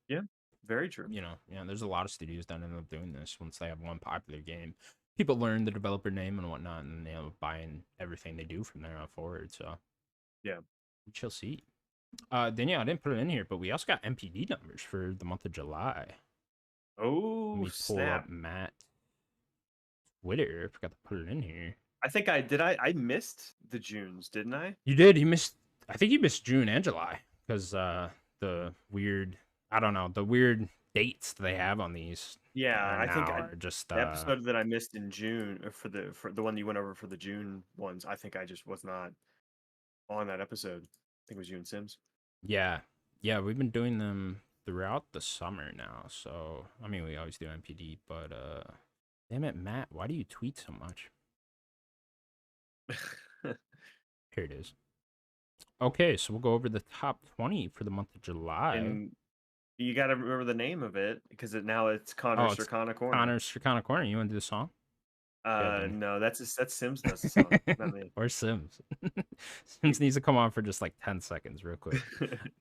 Yeah, very true. you know, yeah, there's a lot of studios that end up doing this once they have one popular game. People learn the developer name and whatnot, and you know, buying everything they do from there on forward. So Yeah. we shall see. Then yeah, I didn't put it in here, but we also got MPD numbers for the month of July. Let Oh, me pull up snap. Matt Twitter. I forgot to put it in here. I think I missed the Junes, didn't I? You did. You missed. I think you missed June and July because the weird. I don't know the weird dates they have on these Yeah, right I think now are just the episode that I missed in June for the one you went over for the June ones, I think I just was not on that episode. I think it was you and Sims. yeah, yeah. We've been doing them throughout the summer now. So I mean, we always do MPD, but damn it, Matt, why do you tweet so much? Here it is. Okay, so we'll go over the top 20 for the month of July. And you got to remember the name of it because now it's Oh, Connor's it's Circana Corner. Connor's Chicana Corner. You want to do the song? Yeah, then. No, that's Sims does the song, not me. Or Sims. Sims needs to come on for just like 10 seconds, real quick.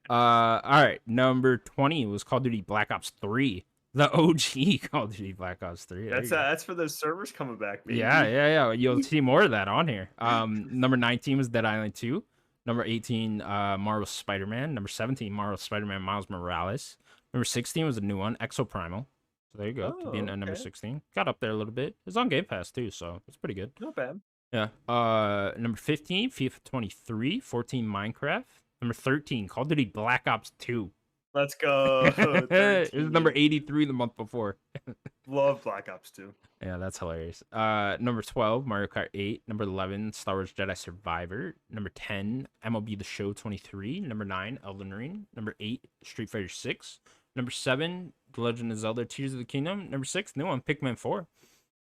All right. Number 20 was Call of Duty Black Ops 3. The OG Call of Duty Black Ops 3. There you go. That's for those servers coming back, baby. Yeah. You'll see more of that on here. Number 19 was Dead Island 2. Number 18, Marvel Spider-Man. Number 17, Marvel Spider-Man Miles Morales. Number 16 was a new one, Exoprimal. So there you go. Could be in number Okay. 16. Got up there a little bit. It's on Game Pass too, so it's pretty good. Not bad. Yeah. Number 15, FIFA 23. 14, Minecraft. Number 13, Call of Duty Black Ops 2. Let's go. It was number 13. 83 the month before. Love Black Ops 2. Yeah, that's hilarious. Number 12, Mario Kart 8. Number 11, Star Wars Jedi Survivor. Number 10, MLB The Show 23. Number 9, Elden Ring. Number 8, Street Fighter 6. Number 7, The Legend of Zelda Tears of the Kingdom. Number 6, new one, Pikmin 4.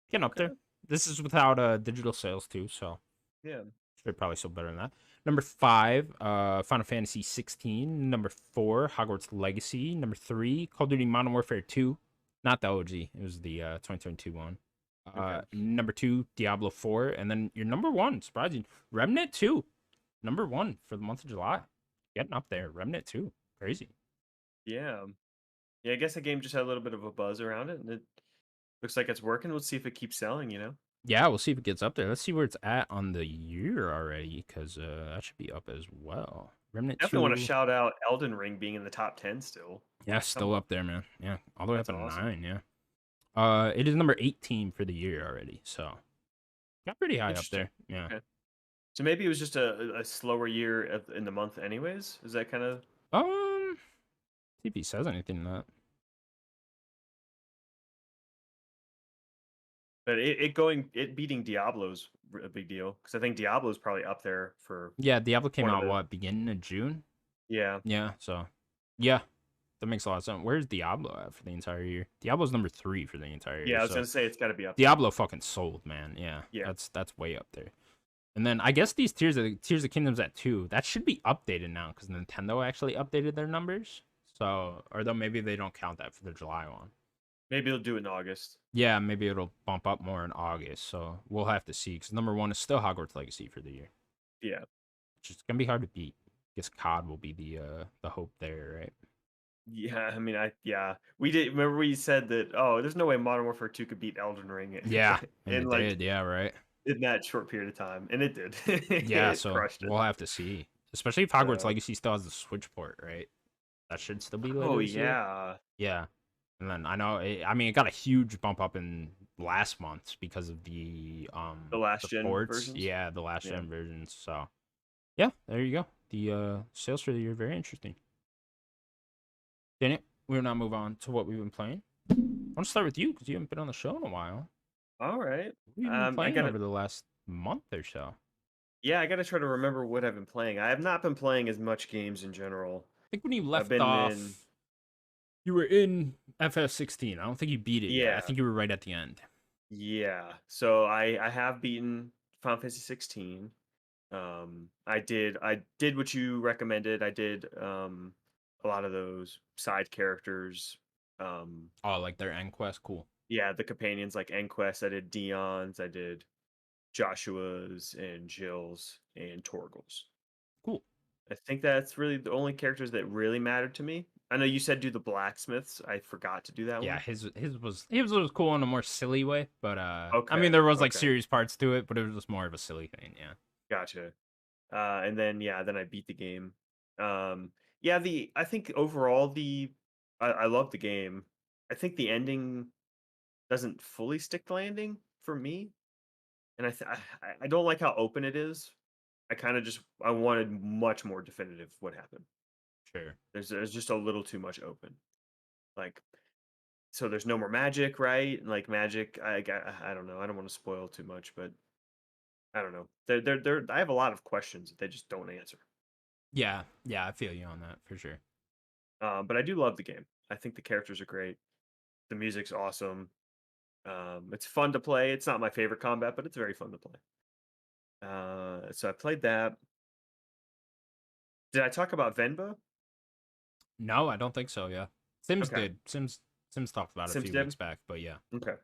Getting up there. This is without digital sales too, so Yeah. should probably still better than that. Number 5, Final Fantasy 16. Number 4, Hogwarts Legacy. Number 3, Call of Duty Modern Warfare 2. Not the OG. It was the 2022 one. Okay. Number 2, Diablo 4. And then your number 1, surprising, Remnant 2. Number 1 for the month of July. Getting up there. Remnant 2. Crazy. Yeah. Yeah, I guess the game just had a little bit of a buzz around it, and it looks like it's working. We'll see if it keeps selling, you know? Yeah, we'll see if it gets up there. Let's see where it's at on the year already, because that should be up as well. Remnant Definitely want to 2. shout out Elden Ring being in the top 10 still. Yeah, still on. up there, man. Yeah, all the way up That's at awesome. 9, yeah. It is number 18 for the year already, so got pretty high up Interesting. there. Yeah. Okay. So maybe it was just a slower year in the month anyways? Is that kind of... See if he says anything in that. But it beating Diablo's a big deal, because I think Diablo's probably up there for Yeah, Diablo came one of out, the... what, beginning of June? Yeah. Yeah, so, yeah, that makes a lot of sense. Where's Diablo at for the entire year? Diablo's number 3 for the entire year. Yeah, I was so going to say it's got to be up there. Diablo fucking sold, man. Yeah, Yeah. that's way up there. And then I guess these Tears of Kingdoms at 2, that should be updated now because Nintendo actually updated their numbers. So, or though maybe they don't count that for the July one. Maybe they'll do it in August. Yeah, maybe it'll bump up more in August. So we'll have to see because number 1 is still Hogwarts Legacy for the year. Yeah. Which is gonna be hard to beat. I guess COD will be the hope there, right? Yeah, I mean, we did. Remember we said that? Oh, there's no way Modern Warfare 2 could beat Elden Ring. Yeah, and in it like did. Yeah, right. in that short period of time, and it did. Yeah, It so crushed it. we'll have to see. Especially if Hogwarts So- Legacy still has the Switch port, right? That should still be later Oh this year. yeah. Yeah. And then I know it got a huge bump up in last month because of the last gen ports. versions? Yeah, the last Yeah. gen versions. So yeah, there you go. The sales for the year, very interesting. Daniel, we'll now move on to what we've been playing. I want to start with you because you haven't been on the show in a while. All right. What have you been I playing gotta- over the last month or so? Yeah, I got to try to remember what I've been playing. I have not been playing as much games in general. I think when you left been off, in- you were in FF16. I don't think you beat it yet. I Yeah. think you were right at the end. Yeah. So I have beaten Final Fantasy 16. I did what you recommended. I did a lot of those side characters. Oh, like their end quest? Cool. Yeah, the companions like Enquest. I did Dion's. I did Joshua's and Jill's and Torgal's. Cool. I think that's really the only characters that really mattered to me. I know you said do the blacksmiths. I forgot to do that Yeah, one. his was cool in a more silly way, but I Okay, mean there was like okay. serious parts to it, but it was just more of a silly thing. Yeah. Gotcha. And then then I beat the game. Yeah, I think overall I love the game. I think the ending doesn't fully stick the landing for me, and I don't like how open it is. I kind of just I wanted much more definitive what happened. Sure. There's just a little too much open, like so there's no more magic, right? Like magic, I don't know. I don't want to spoil too much, but I don't know. They're I have a lot of questions that they just don't answer. Yeah, I feel you on that for sure. But I do love the game. I think the characters are great. The music's awesome. It's fun to play. It's not my favorite combat, but it's very fun to play. So I played that. Did I talk about Venba? No, I don't think so. Yeah, Sims Okay. did. Sims talked about it a Sims few did? weeks back, but yeah. Okay.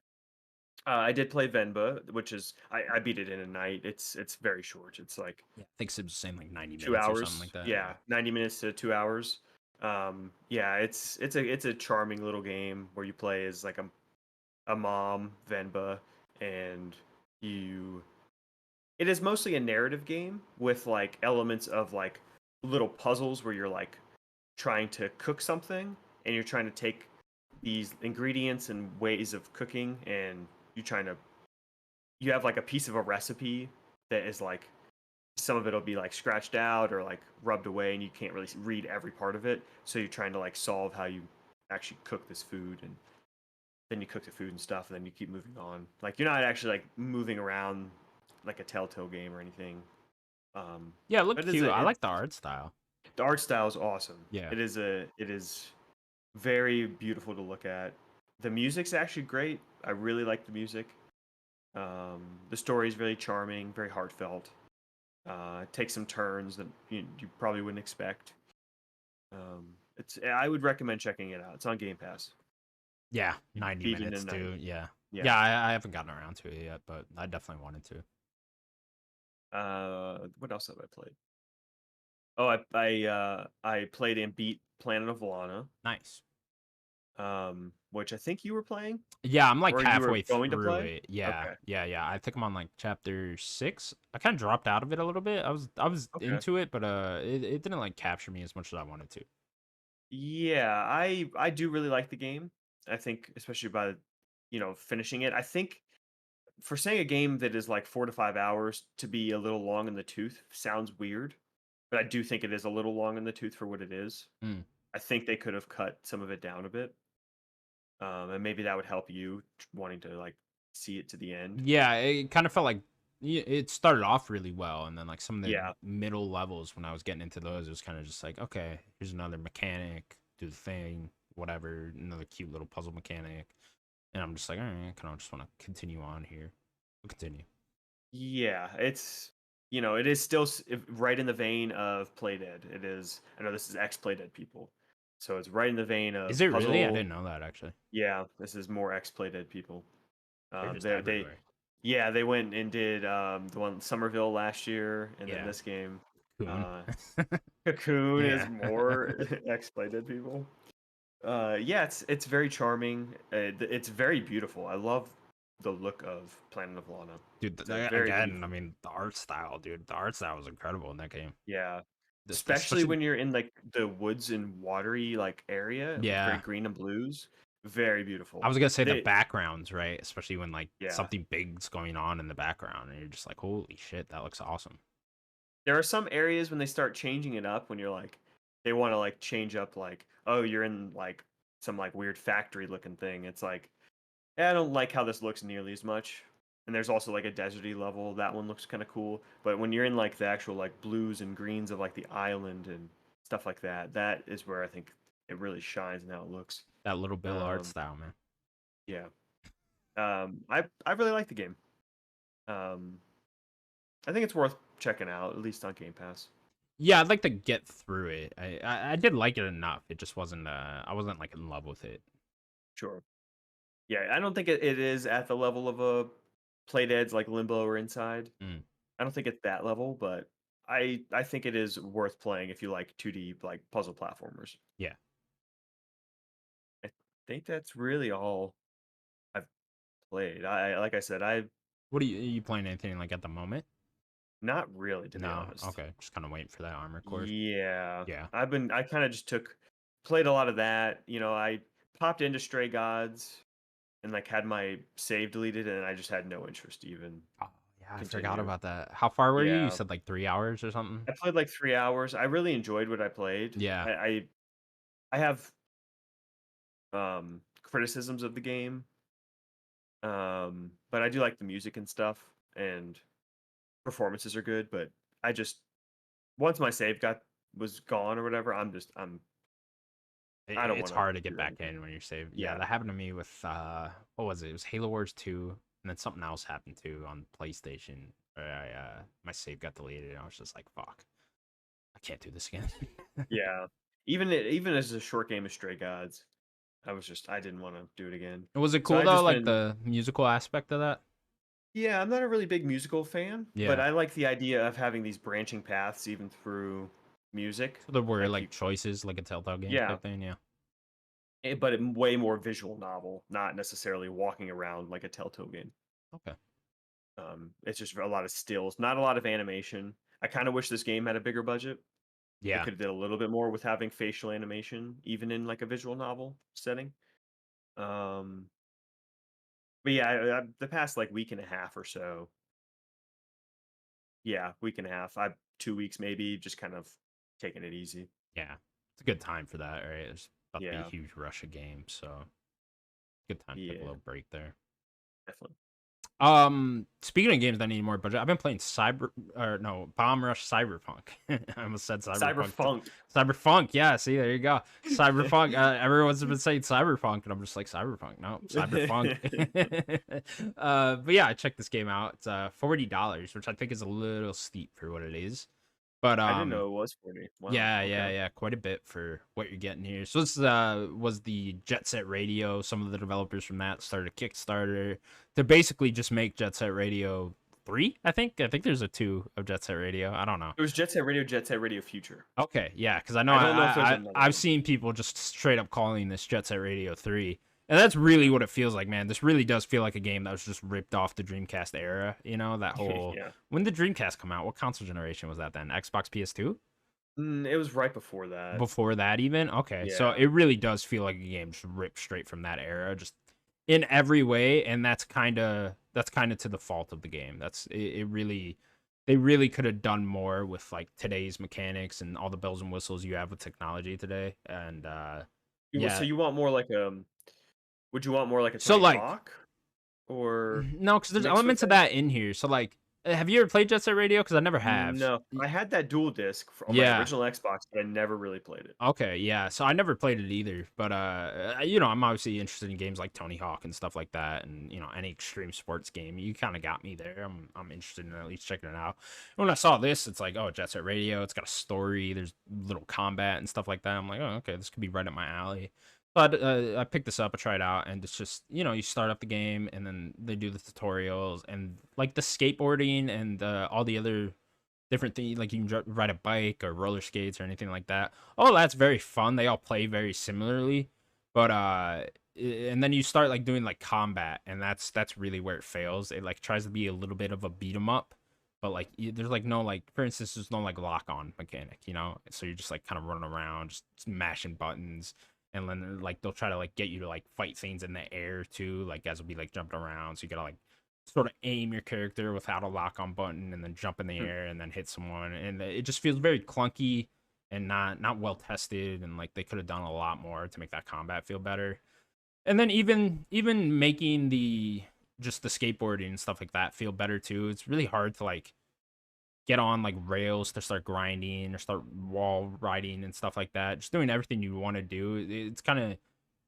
I did play Venba, which is I beat it in a night. It's very short. It's like Yeah, I think Sims was saying like 90 minutes 2 hours, or something like that. Yeah, 90 minutes to 2 hours. Yeah, it's a charming little game where you play as like a mom, Venba, and it is mostly a narrative game with like elements of like little puzzles where you're like trying to cook something and you're trying to take these ingredients and ways of cooking and you have like a piece of a recipe that is like some of it'll be like scratched out or like rubbed away and you can't really read every part of it, so you're trying to like solve how you actually cook this food, and then you cook the food and stuff and then you keep moving on. Like you're not actually like moving around like a Telltale game or anything. Yeah, it looked But it's cute. I it's- like the art style. The art style is awesome. Yeah. It is very beautiful to look at. The music's actually great. I really like the music. The story is very charming, very heartfelt. take some turns that you probably wouldn't expect. I would recommend checking it out. It's on Game Pass. Yeah, 90 Beat it minutes, in dude. 90. Yeah. Yeah. Yeah, I haven't gotten around to it yet, but I definitely wanted to. What else have I played? Oh, I played and beat Planet of Lana, Nice. which I think you were playing, Yeah, I'm like or you were halfway going to through play. it. Yeah, Okay. yeah. I think I'm on like chapter 6. I kind of dropped out of it a little bit. I was Okay. into it, but it didn't like capture me as much as I wanted to. Yeah, I do really like the game. I think, especially by finishing it. I think for saying a game that is like 4 to 5 hours to be a little long in the tooth sounds weird, but I do think it is a little long in the tooth for what it is. Mm. I think they could have cut some of it down a bit, and maybe that would help you wanting to like see it to the end. Yeah, it kind of felt like it started off really well, and then like some of the Yeah, middle levels when I was getting into those, it was kind of just like, okay, here's another mechanic, do the thing, whatever, another cute little puzzle mechanic, and I'm just like, all right, I kind of just want to continue on here. We'll continue. yeah, it is still right in the vein of Playdead. It is. I know this is ex Playdead people, so it's right in the vein Is of it really? I puzzle. didn't know that actually. Yeah, this is more ex Playdead people. They're just They everywhere. yeah, they went and did the one Somerville last year, and then Yeah, this game. coon. Uh, Cocoon is Yeah. more ex Playdead people. Yeah, it's very charming. It's very beautiful. I love the look of Planet of Lana. Dude, It's a very again, I beautiful. mean, the art style, dude. The art style was incredible in that game. Yeah. Especially Especially, when you're in like the woods and watery like area with very yeah. green and blues. Very I beautiful. was gonna say the They backgrounds, right? Especially when like yeah. something big's going on in the background, and you're just like, holy shit, that looks awesome. There are some areas when they start changing it up when you're like they want to like change up like, oh, you're in like some like weird factory looking thing. It's like, I don't like how this looks nearly as much. And there's also like a deserty level. That one looks kind of cool. But when you're in like the actual like blues and greens of like the island and stuff like that, that is where I think it really shines in how it looks. That little Bill art Um, style, man. yeah. I really like the game. Um, I think it's worth checking out, at least on Game Pass. Yeah, I'd like to get through it. I did like it enough. It just wasn't. I wasn't like in love with it. Sure. Yeah, I don't think it is at the level of a Playdead's like Limbo or Inside. Mm, I don't think it's that level, but I think it is worth playing if you like 2D like puzzle platformers. yeah. I think that's really all I've played. I like I said, I've What are you playing anything like at the moment? not really to be No. honest. Okay, just kind of waiting for that armor core. Yeah. Yeah. I kind of just played a lot of that. I popped into Stray Gods and like had my save deleted and I just had no interest to even Oh, yeah, I forgot continue. about that. How far were you? You Yeah. said like 3 hours or something. I played like 3 hours. I really enjoyed what I played. Yeah. I have criticisms of the game. But I do like the music and stuff and performances are good, but I just once my save got was gone or whatever, I don't It's want to hard to get do that back again. in when you're saved. Yeah, Yeah. that happened to me with what was it? It was Halo Wars 2, and then something else happened too on PlayStation. Where my save got deleted, and I was just like, "Fuck, I can't do this again." Yeah. Even as a short game of Stray Gods, I didn't want to do it again. Was it So cool I though, just like been the musical aspect of that? yeah, I'm not a really big musical fan, but Yeah, I like the idea of having these branching paths even through music. so there were Like you like choices, like a Telltale game yeah, type thing. Yeah. but way more visual novel, not necessarily walking around like a Telltale game. Okay. It's just a lot of stills, not a lot of animation. I kind of wish this game had a bigger budget. They Yeah. could have did a little bit more with having facial animation, even in like a visual novel setting. Um, but yeah, the past like week and a half or so, yeah, week and a half, 2 weeks maybe, just kind of taking it easy. Yeah. It's a good time for that, right? There's about to be a Yeah, huge rush of games, so good time to take a yeah, little break there. definitely. Speaking of games that need more budget, I've been playing Bomb Rush Cyberpunk. I almost said Cyberpunk. Cyberpunk. Cyberpunk, yeah. See, there you go. Cyberpunk. Everyone's been saying Cyberpunk, and I'm just like Cyberpunk. No, Cyberpunk. But yeah, I checked this game out. It's $40, which I think is a little steep for what it is. But I didn't know it was 40. Wow. yeah, quite a bit for what you're getting here. So this was the Jet Set Radio. Some of the developers from that started a Kickstarter to basically just make Jet Set Radio 3. I think there's a 2 of Jet Set Radio. I don't know. It was Jet Set Radio Future. Okay, yeah, because I know I don't know if there's another one. I've seen people just straight up calling this Jet Set Radio 3. And that's really what it feels like, man. This really does feel like a game that was just ripped off the Dreamcast era. You know, that whole... Yeah. When did Dreamcast come out? What console generation was that then? Xbox, PS2? It was right before that. Before that even? Okay, so Yeah. it really does feel like a game just ripped straight from that era, just in every way, and that's kind of to the fault of the game. They really could have done more with like today's mechanics and all the bells and whistles you have with technology today. And yeah. So you want more like would you want more like a So, Tony like- Hawk? Or No, because there's mixed with elements of that? that in here. So like, have you ever played Jet Set Radio? Because I never have. No, I had that dual disc on Yeah. my original Xbox, but I never really played it. Okay, yeah. So I never played it either, but you know, I'm obviously interested in games like Tony Hawk and stuff like that, and you know, any extreme sports game. You kind of got me there. I'm interested in at least checking it out. When I saw this, it's like, oh, Jet Set Radio. It's got a story. There's little combat and stuff like that. I'm like, oh, okay, this could be right up my alley. But I picked this up, I tried it out, and it's just, you know, you start up the game, and then they do the tutorials, and like the skateboarding and all the other different things, like you can ride a bike or roller skates or anything like that. Oh, that's very fun. They all play very similarly, but and then you start like doing like combat, and that's really where it fails. It like tries to be a little bit of a beat 'em up, but like there's like no, like, for instance, there's no like lock on mechanic, you know, so you're just like kind of running around, just mashing buttons. And then like they'll try to like get you to like fight things in the air too, like guys will be like jumping around, so you gotta like sort of aim your character without a lock on button and then jump in the air and then hit someone, and it just feels very clunky and not well tested, and like they could have done a lot more to make that combat feel better. And then even making the skateboarding and stuff like that feel better too. It's really hard to like get on like rails to start grinding or start wall riding and stuff like that. Just doing everything you want to do. It's kind of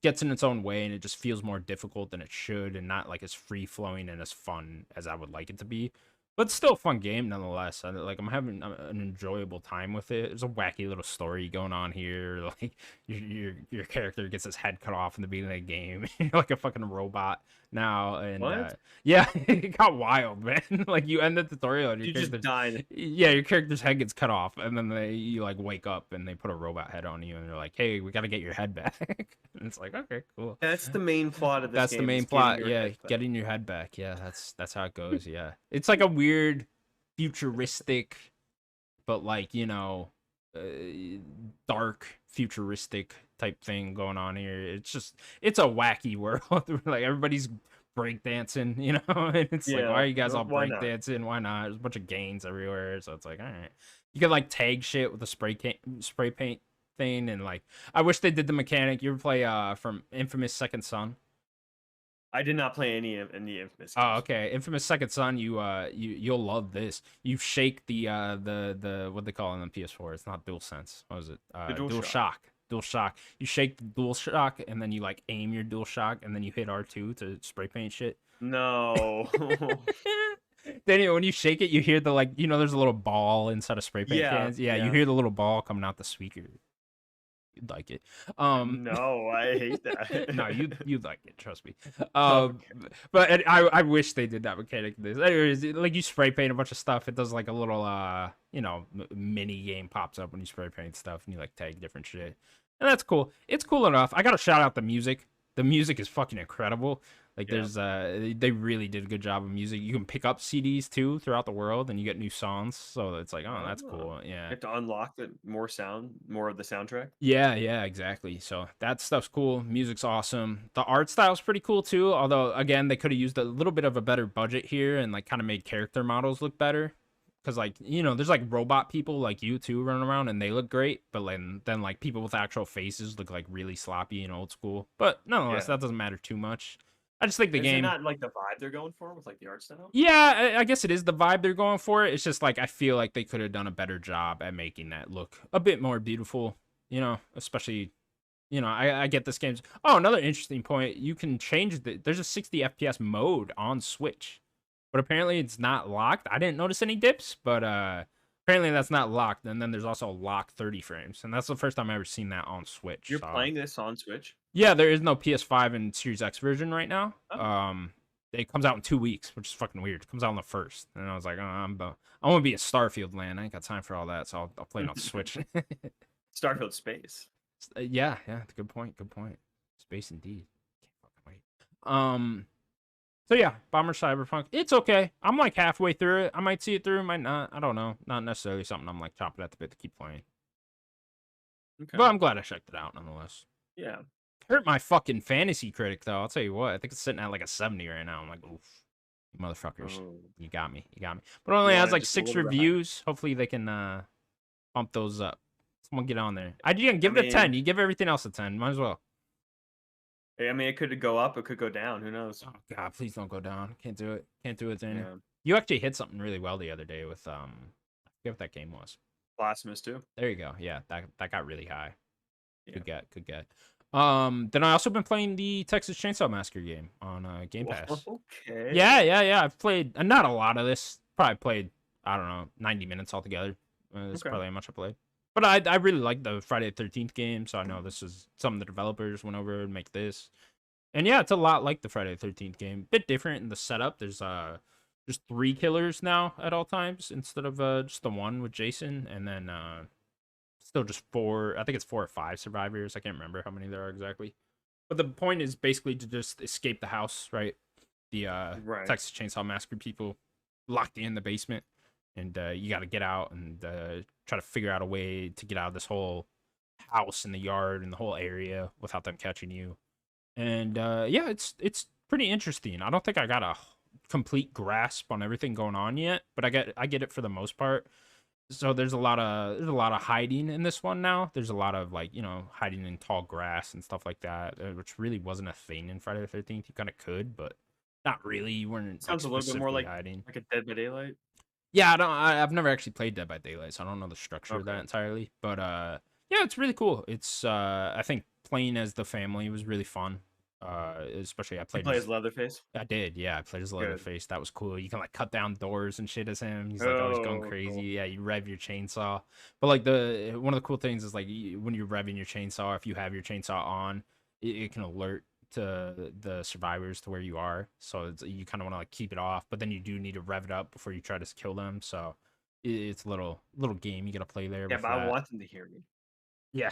gets in its own way, and it just feels more difficult than it should, and not like as free flowing and as fun as I would like it to be. But it's still a fun game nonetheless. I'm having an enjoyable time with it. There's a wacky little story going on here. Like your character gets his head cut off in the beginning of the game. You're like a fucking robot now, and What? yeah, it got wild, man. Like you end the tutorial and your You just character's- died. yeah, your character's head gets cut off, and then you like wake up and they put a robot head on you, and they're like, "Hey, we got to get your head back." And it's like, okay, cool. That's the main plot of this That's game. the main is getting plot. your Yeah, head back. getting your head back. Yeah, that's how it goes. Yeah, it's like a weird, futuristic, but like, you know, dark futuristic type thing going on here. It's a wacky world. Like everybody's breakdancing, you know, and it's like, Yeah, why are you guys all why not? breakdancing? Why not? There's a bunch of gains everywhere, so it's like, all right, you can like tag shit with the spray paint thing, and like, I wish they did the mechanic. You ever play from Infamous Second Son? I did not play any Infamous. Oh, games. okay. Infamous Second Son, you'll love this. You shake the what they call it on the PS4. It's not DualSense. What was it? DualShock. DualShock. You shake the DualShock, and then you like aim your DualShock, and then you hit R2 to spray paint shit. No. Then when you shake it, you hear the, like, you know, there's a little ball inside of spray paint Yeah, cans. Yeah, you yeah. hear the little ball coming out the speaker. You'd like it. No, I hate that. No, you'd like it, trust me. But I wish they did that mechanic in this. Anyways, like, you spray paint a bunch of stuff, it does like a little you know, mini game pops up when you spray paint stuff, and you like tag different shit, and that's cool. It's cool enough. I gotta shout out the music. The music is fucking incredible. Like, Yeah. there's they really did a good job of music. You can pick up CDs too throughout the world, and you get new songs, so it's like, oh, that's Oh. cool. You Yeah. have to unlock more of the soundtrack. Yeah, exactly. So that stuff's cool. Music's awesome. The art style's pretty cool too. Although, again, they could have used a little bit of a better budget here and like kind of made character models look better. Because, like, you know, there's like robot people like you too running around, and they look great. But then like people with actual faces look like really sloppy and old school. But nonetheless, Yeah. that doesn't matter too much. I just think the Is game. it not like the vibe they're going for with like the art style? Yeah, I guess it is the vibe they're going for. It's just like I feel like they could have done a better job at making that look a bit more beautiful. Especially I get this game's. Oh, another interesting point. You can change there's a 60 FPS mode on Switch, but apparently it's not locked. I didn't notice any dips, but apparently that's not locked. And then there's also locked 30 frames, and that's the first time I've ever seen that on Switch. You're So. playing this on Switch? Yeah, there is no PS5 and Series X version right now. Oh. It comes out in 2 weeks, which is fucking weird. It comes out on the 1st, and I was like, I want to be a Starfield land. I ain't got time for all that, so I'll play it on Switch. Starfield Space. Yeah, good point. Space indeed. Can't fucking wait. So yeah, Bomber Cyberpunk. It's okay. I'm like halfway through it. I might see it through, might not. I don't know. Not necessarily something I'm like chopping at the bit to keep playing. Okay. But I'm glad I checked it out nonetheless. Yeah. Hurt my fucking fantasy critic though. I'll tell you what. I think it's sitting at like a 70 right now. I'm like, oof, you motherfuckers, you got me. But it only has like 6 reviews. Hopefully they can bump those up. Someone get on there. Give it a 10. You give everything else a 10. Might as well. I mean, it could go up. It could go down. Who knows? Oh God, please don't go down. Can't do it. Daniel. Yeah. You actually hit something really well the other day with I forget what that game was. Blasphemous 2. There you go. Yeah, that got really high. Yeah. Good get. Then I also been playing the Texas Chainsaw Massacre game on Game Pass. Okay. Yeah. I've played not a lot of this. Probably played, I don't know, 90 minutes altogether. That's probably how much I played. But I really like the Friday the 13th game, so I know this is some of the developers went over and make this. And yeah, it's a lot like the Friday the 13th game. Bit different in the setup. There's 3 killers now at all times instead of just the one with Jason, and then still just 4. I think it's 4 or 5 survivors. I can't remember how many there are exactly. But the point is basically to just escape the house, right? The Texas Chainsaw Massacre people locked you in the basement, and you got to get out and try to figure out a way to get out of this whole house and the yard and the whole area without them catching you. And yeah, it's pretty interesting. I don't think I got a complete grasp on everything going on yet, but I get it for the most part. So there's a lot of hiding in this one now. There's a lot of like, hiding in tall grass and stuff like that, which really wasn't a thing in Friday the 13th. You kind of could, but not really. You weren't. Sounds like, a little bit more like hiding. Like a Dead by Daylight. Yeah, I've never actually played Dead by Daylight, so I don't know the structure of that entirely. But yeah, it's really cool. It's I think playing as the family was really fun. Especially I played. You play as Leatherface? I did, yeah. I played as Leatherface. That was cool. You can like cut down doors and shit as him. He's like always going crazy. Cool. Yeah, you rev your chainsaw. But like one of the cool things is like when you're revving your chainsaw, if you have your chainsaw on, it can alert to the survivors to where you are. So you kind of want to like keep it off, but then you do need to rev it up before you try to kill them. So it's a little game you gotta play there. Yeah, but I want them to hear me. Yeah.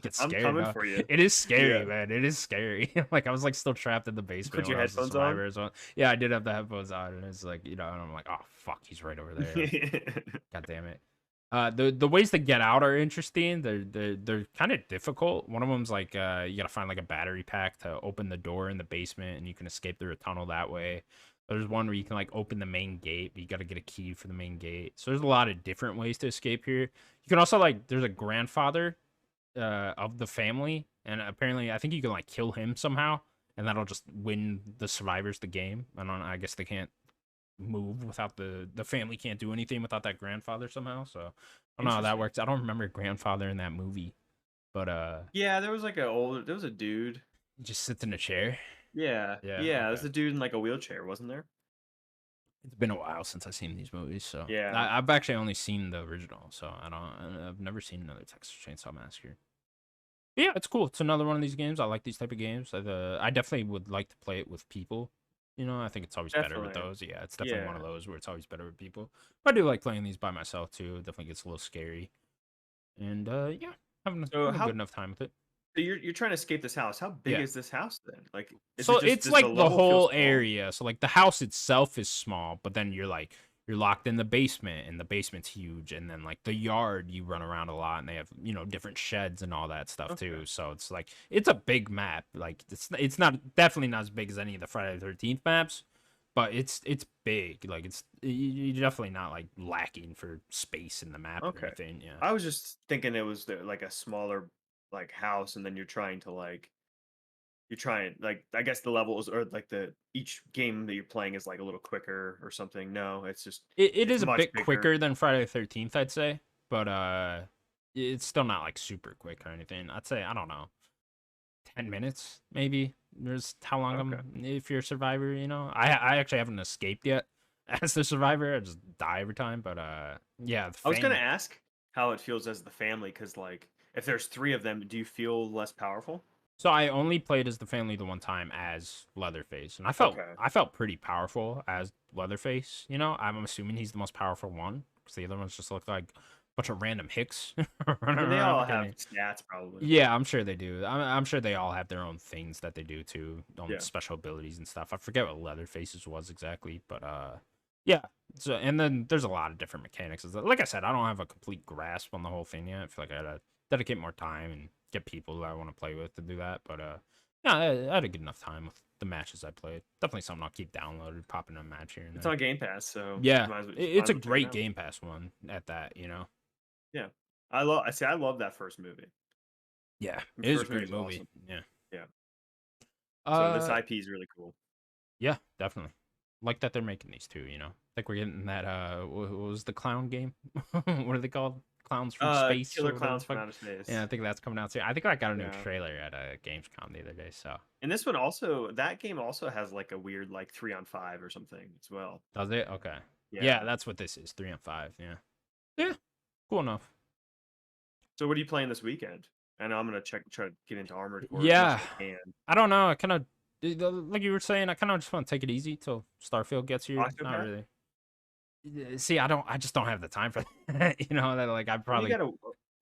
Get scared. I'm coming for you. It is scary, man. It is scary. Like I was like still trapped in the basement. Put your headphones on? Yeah, I did have the headphones on, and it's like, and I'm like, oh fuck, he's right over there. God damn it. The ways to get out are interesting. They're kind of difficult. One of them's like you gotta find like a battery pack to open the door in the basement, and you can escape through a tunnel that way. There's one where you can like open the main gate, but you got to get a key for the main gate. So there's a lot of different ways to escape here. You can also like there's a grandfather of the family, and apparently I think you can like kill him somehow, and that'll just win the survivors the game. I guess they can't move without the family can't do anything without that grandfather somehow. So I don't know how that works. I don't remember grandfather in that movie, but yeah, there was a dude. He just sits in a chair. Yeah. There's a dude in like a wheelchair, wasn't there? It's been a while since I've seen these movies, so yeah, I've actually only seen the original, so I've never seen another Texas Chainsaw Massacre. But yeah, it's cool. It's another one of these games. I like these type of games. I definitely would like to play it with people. I think it's always better with those. Yeah, it's definitely one of those where it's always better with people. But I do like playing these by myself too. It definitely gets a little scary, and yeah, having a good enough time with it. So you're trying to escape this house. How big is this house then? Like, so it's like the whole area. So like the house itself is small, but then you're locked in the basement, and the basement's huge, and then like the yard you run around a lot, and they have different sheds and all that stuff too. So it's like it's a big map. Like it's not definitely not as big as any of the Friday the 13th maps, but it's big. Like you're definitely not like lacking for space in the map or anything. Yeah, I was just thinking it was like a smaller like house, and then you're trying to like you try and like I guess the levels or like the each game that you're playing is like a little quicker or something. No, it's just It it's is a much bit bigger. quicker than Friday the 13th, I'd say, but it's still not like super quick or anything. I'd say I don't know, 10 minutes maybe. There's how long Okay. if you're a survivor, I actually haven't escaped yet as the survivor. I just die every time, but yeah, the I was gonna fame. ask how it feels as the family, because like if there's three of them, do you feel less powerful? So I only played as the family the one time as Leatherface, and I felt Okay. I felt pretty powerful as Leatherface. I'm assuming he's the most powerful one because the other ones just look like a bunch of random hicks I running mean, they around. all Looking at have me. stats probably. Yeah, I'm sure they do. I'm sure they all have their own things that they do too, Yeah. special abilities and stuff. I forget what Leatherface's was exactly, but yeah. So and then there's a lot of different mechanics. Like I said, I don't have a complete grasp on the whole thing yet. I feel like I gotta dedicate more time and get people that I want to play with to do that. But yeah, I had a good enough time with the matches I played. Definitely something I'll keep downloaded, popping a match here and It's there. on Game Pass, so Yeah, might as well, it's a check it great out. Game Pass one at that. Yeah. I love that first movie. Yeah, The it is a first great movie's movie. awesome. Yeah. Yeah. So this Uh, IP is really cool. Yeah, definitely. Like that they're making these two. Like we're getting that what was the clown game? What are they called? Clowns from Space Killer or whatever the Clowns from fuck. Outer Yeah, Space. I think that's coming out soon. I think I got a new Yeah. trailer at Gamescom the other day, so And this one also, that game also has like a weird like 3-on-5 or something as well. does it? Okay. Yeah, Yeah. that's what this is. 3 on 5. Yeah. Yeah. Cool enough. So what are you playing this weekend? And I'm gonna try to get into Armored Core as much Yeah. as I can. I don't know. I kind of like you were saying. I kind of just want to take it easy till Starfield gets here. Not Octopath? really. See, I don't. I just don't have the time for that. That like I Well, you probably. got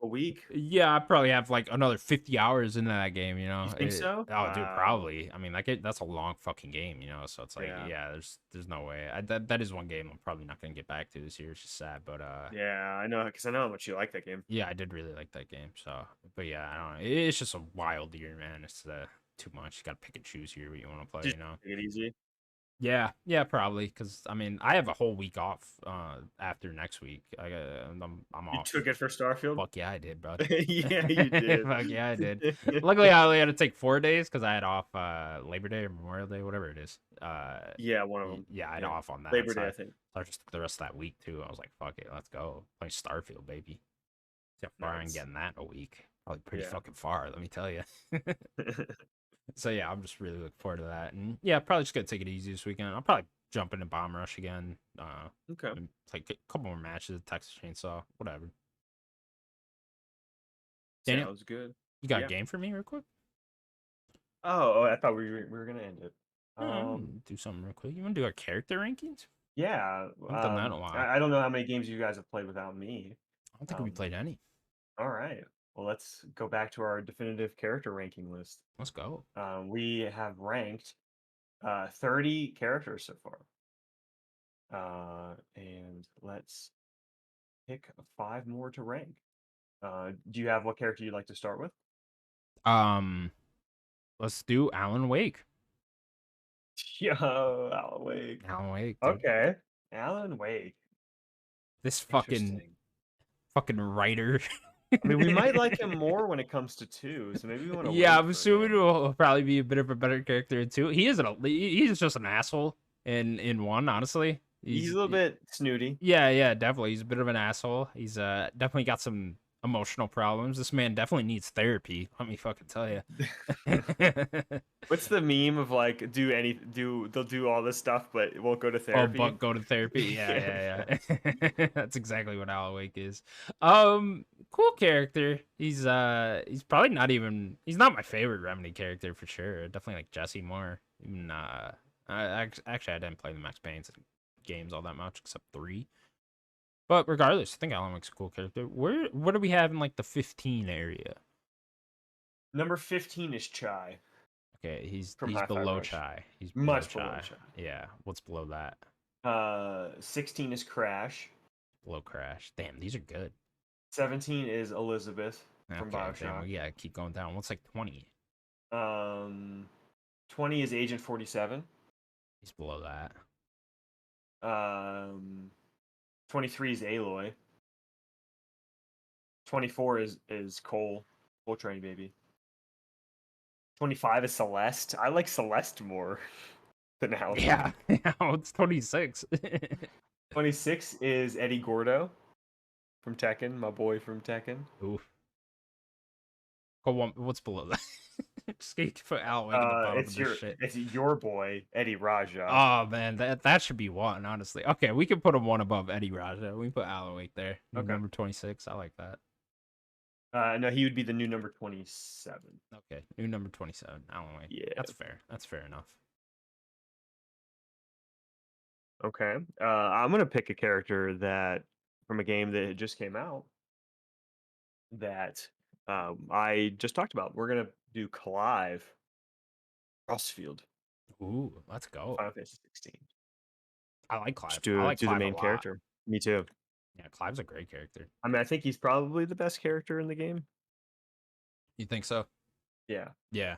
a week. Yeah, I probably have like another 50 hours into that game. You think so? Oh, dude, Wow. probably. I mean, that's a long fucking game. So it's like, Yeah. yeah, there's no way. That is one game I'm probably not gonna get back to this year. It's just sad, but Yeah, I know, because I know how much you like that game. yeah, I did really like that game. So, but yeah, I don't know. It's just a wild year, man. It's too much. You gotta pick and choose here what you want to play. Just take it easy. Yeah, probably. Cause I mean, I have a whole week off after next week. I'm You off. took it for Starfield? Fuck yeah, I did, bro. Yeah, you did. Fuck yeah, I did. Luckily, I only had to take 4 days because I had off Labor Day or Memorial Day, whatever it is. Yeah, one of them. Yeah, I had Yeah. off on that. Labor So Day, I, I think. so I just took the rest of that week too. I was like, fuck it, let's go play Starfield, baby. See how far I'm Nice. getting that in a week. Probably pretty Yeah. fucking far, let me tell you. So yeah, I'm just really looking forward to that. And yeah, probably just gonna take it easy this weekend. I'll probably jump into Bomb Rush again. Okay. And play a couple more matches of Texas Chainsaw, whatever. Daniel, Sounds good. you got a Yeah. game for me real quick? I thought we were gonna end it. Do something real quick. You want to do our character rankings? Yeah. I haven't done that in a while. I don't know how many games you guys have played without me. I don't think we played any. All right. Well, let's go back to our definitive character ranking list. Let's go. We have ranked 30 characters so far. And let's pick 5 more to rank. Do you have what character you'd like to start with? Let's do Alan Wake. Yo, Alan Wake. Alan Wake, dude. Okay. Alan Wake. This fucking Interesting. writer. I mean, we might like him more when it comes to 2, so maybe we want to Yeah, wait I'm for assuming him. he'll probably be a bit of a better character in 2. He's just an asshole in 1, honestly. He's a little bit snooty. Yeah, definitely. He's a bit of an asshole. He's definitely got some emotional problems. This man definitely needs therapy. Let me fucking tell you. What's the meme of like they'll do all this stuff but it won't go to Oh, therapy? but go to therapy. Yeah. That's exactly what Alan Wake is. Cool character. He's probably not even. He's not my favorite Remedy character for sure. Definitely like Jesse more. Even actually I didn't play the Max Payne games all that much except 3. But regardless, I think Alan Wake's a cool character. What do we have in like the 15 area? Number 15 is Chai. Okay, he's From Hi-Fi below Rush. Chai. He's Much below Chai. Yeah, what's below that? 16 is Crash. Below Crash. Damn, these are good. 17 is Elizabeth from Bioshock. Damn, yeah, keep going down. What's like 20? 20 is Agent 47. He's below that. 23 is Aloy. 24 is Cole Train Baby. 25 is Celeste. I like Celeste more than Alan. Yeah, it's 26. 26 is Eddie Gordo from Tekken, my boy from Tekken. Oof. What's below that? Just get put Alan Wake at the bottom of this shit. It's your boy Eddie Raja. Oh man, that should be one, honestly. Okay, we can put him one above Eddie Raja. We can put Alan Wake there. Okay. Number 26. I like that. No, he would be the new number 27. Okay, new number 27, Alan Wake. Yeah. That's fair. That's fair enough. Okay. I'm gonna pick a character that from a game that just came out that I just talked about. We're gonna do Clive Crossfield, Ooh, let's go. Final Fantasy 16. I like Clive. Just do, I like do the Clive main a lot. character. Me too. Yeah, Clive's a great character. I mean, I think he's probably the best character in the game. You think so? Yeah. Yeah.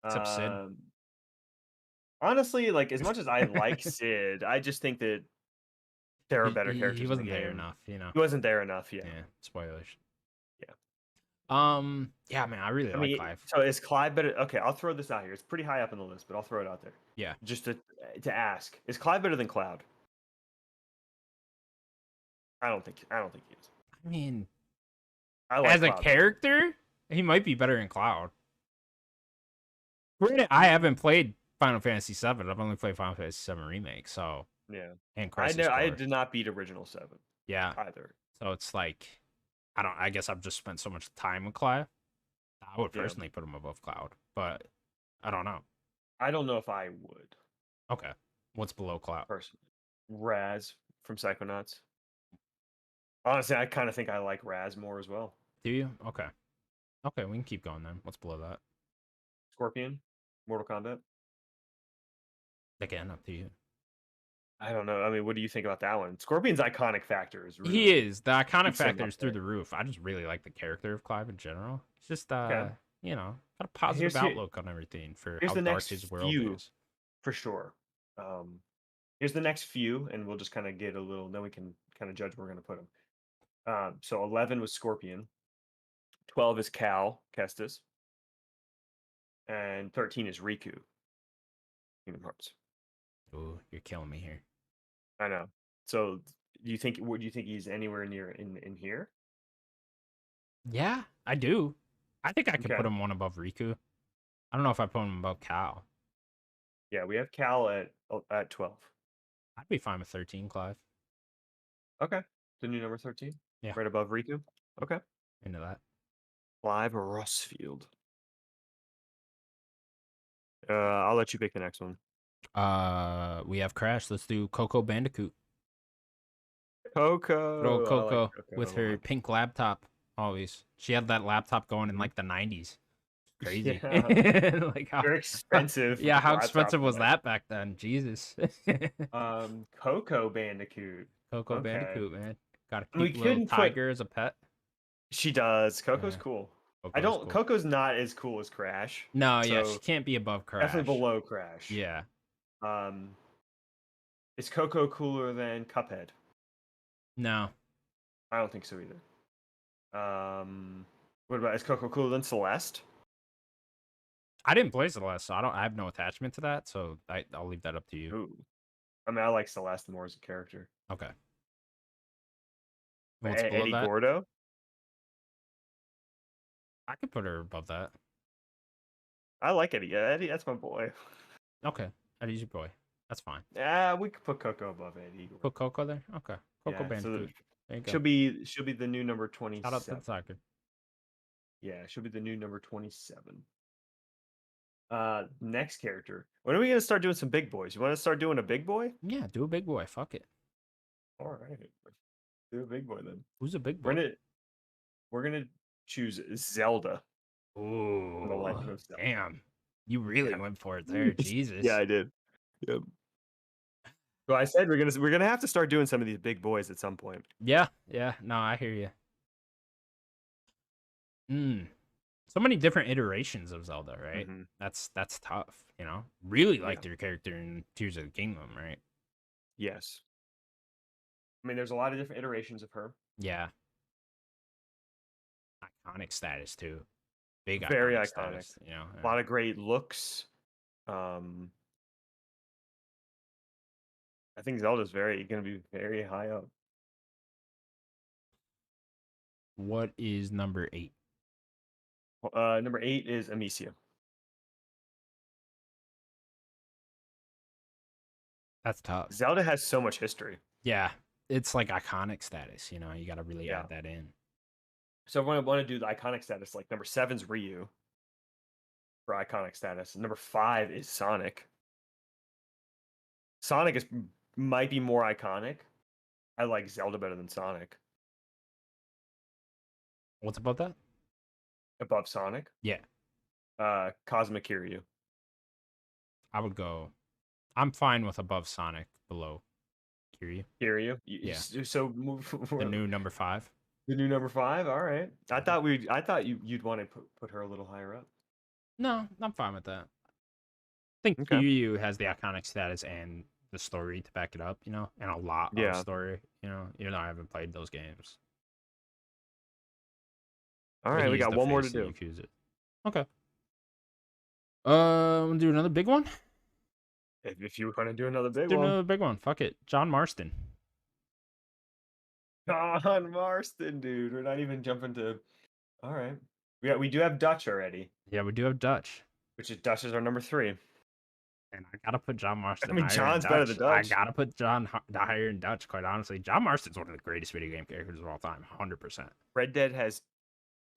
Except Sid. Honestly, like as much as I like Sid, I just think that there are better characters. He wasn't in the there game. enough, you know. He wasn't there enough. Yeah. Yeah. Spoilers. Yeah. Yeah, man, I really like Clive. So is Clive better? Okay, I'll throw this out here. It's pretty high up on the list, but I'll throw it out there. Yeah. Just to ask, is Clive better than Cloud? I don't think he is. I mean, I like as a Cloud. character, he might be better in Cloud. Granted, I haven't played Final Fantasy VII. I've only played Final Fantasy VII Remake, so Yeah. and I Crisis know I Core. did not beat Original 7 Yeah, either. so it's like I guess I've just spent so much time with Clive. I would Yeah. personally put him above Cloud, but I don't know. I don't know if I would Okay, what's below Cloud? personally. Raz from Psychonauts. Honestly, I kind of think I like Raz more as well. Do you? Okay, we can keep going then. What's below that? Scorpion, Mortal Kombat. Again, up to you. I don't know. I mean, what do you think about that one? Scorpion's iconic factor is really, He is. The iconic keeps him factor up is through there. the roof. I just really like the character of Clive in general. It's just Okay. you know, got a positive outlook on everything for here's how the dark next his world few. is. For sure. Here's the next few, and we'll just kind of get a little. Then we can kind of judge where we're going to put them. So 11 was Scorpion, 12 is Kestis, and 13 is Riku. Kingdom Hearts. Ooh, you're killing me here. I know. So do you think? What do you think he's anywhere near in here? Yeah, I do. I think I could Okay. put him one above Riku. I don't know if I put him above Cal. Yeah, we have Cal at 12. I'd be fine with 13, Clive. Okay, the new number 13. Yeah. Right above Riku. Okay. Into that. Clive Rossfield. I'll let you pick the next one. We have Crash. Let's do Coco Bandicoot. Coco. Little I like Coco Coco with a her lot. pink laptop. Always. She had that laptop going in Mhm. like the 90s. Crazy. Yeah. Like how Very expensive. Yeah, how laptop expensive for was that back then? Jesus. Coco Bandicoot. Coco Okay. Bandicoot, man. Got a We cute little couldn't put- tiger as a pet. She does. Coco's Yeah. cool. Coco's I don't. cool. Coco's not as cool as Crash. No, yeah, so she can't be above Crash. Definitely below Crash. Yeah. Is Coco cooler than Cuphead? No. I don't think so either. What about, is Coco cooler than Celeste? I didn't play Celeste, so I have no attachment to that, so I'll leave that up to you. Ooh. I mean, I like Celeste more as a character. Okay. But What's below Eddie that? Gordo? I could put her above that. I like Eddie. Yeah, Eddie, that's my boy. Okay. Eddie's your boy. That's fine. Yeah, we could put Coco above Eddie. Put Coco there? Okay. Coco Yeah, so Bandicoot. There you go. she'll be the new number 27. Shout out to the tiger. Yeah, she'll be the new number 27. Next character. When are we gonna start doing some big boys? You want to start doing a big boy? Yeah, do a big boy. Fuck it. All right, do a big boy then. Who's a big boy? We're gonna choose Zelda. Ooh, The Legend of Zelda. damn. You really went for it there. Jesus. Yeah, I did. Yep. So I said we're gonna have to start doing some of these big boys at some point. Yeah. No, I hear you. So many different iterations of Zelda, right? Mhm. That's tough, you know? Really Yeah. liked your character in Tears of the Kingdom, right? Yes. I mean, there's a lot of different iterations of her. Yeah. Iconic status too. big Very iconic iconic. status, you know. A lot of great looks. I think Zelda's going to be very high up. What is number 8? Number 8 is Amicia. That's tough. Zelda has so much history. Yeah, it's like iconic status, you know. You got to really add that in. So if I want to do the iconic status, like number 7's Ryu for iconic status. Number 5 is Sonic. Sonic might be more iconic. I like Zelda better than Sonic. What's above that? Above Sonic? Yeah. Cosmic Kiryu. I would go. I'm fine with above Sonic, below Kiryu. Kiryu? Yeah. So move The new number 5. The new number 5? All right. I thought you'd want to put her a little higher up. No, I'm fine with that. I think Okay. Kiryu has the iconic status and the story to back it up, you know, and a lot of story, you know, even though I haven't played those games. All right, we got one more to do. Okay. We'll do another big one. If you want to do another big Do one. another big one. Fuck it. John Marston. John Marston, dude. We're not even jumping to. All right. We do have Dutch already. Yeah, we do have Dutch. Which is Dutch is our number 3. And I gotta put John Marston. I mean, John's better than Dutch. I gotta put John higher than Dutch. Quite honestly, John Marston's one of the greatest video game characters of all time. 100%. Red Dead has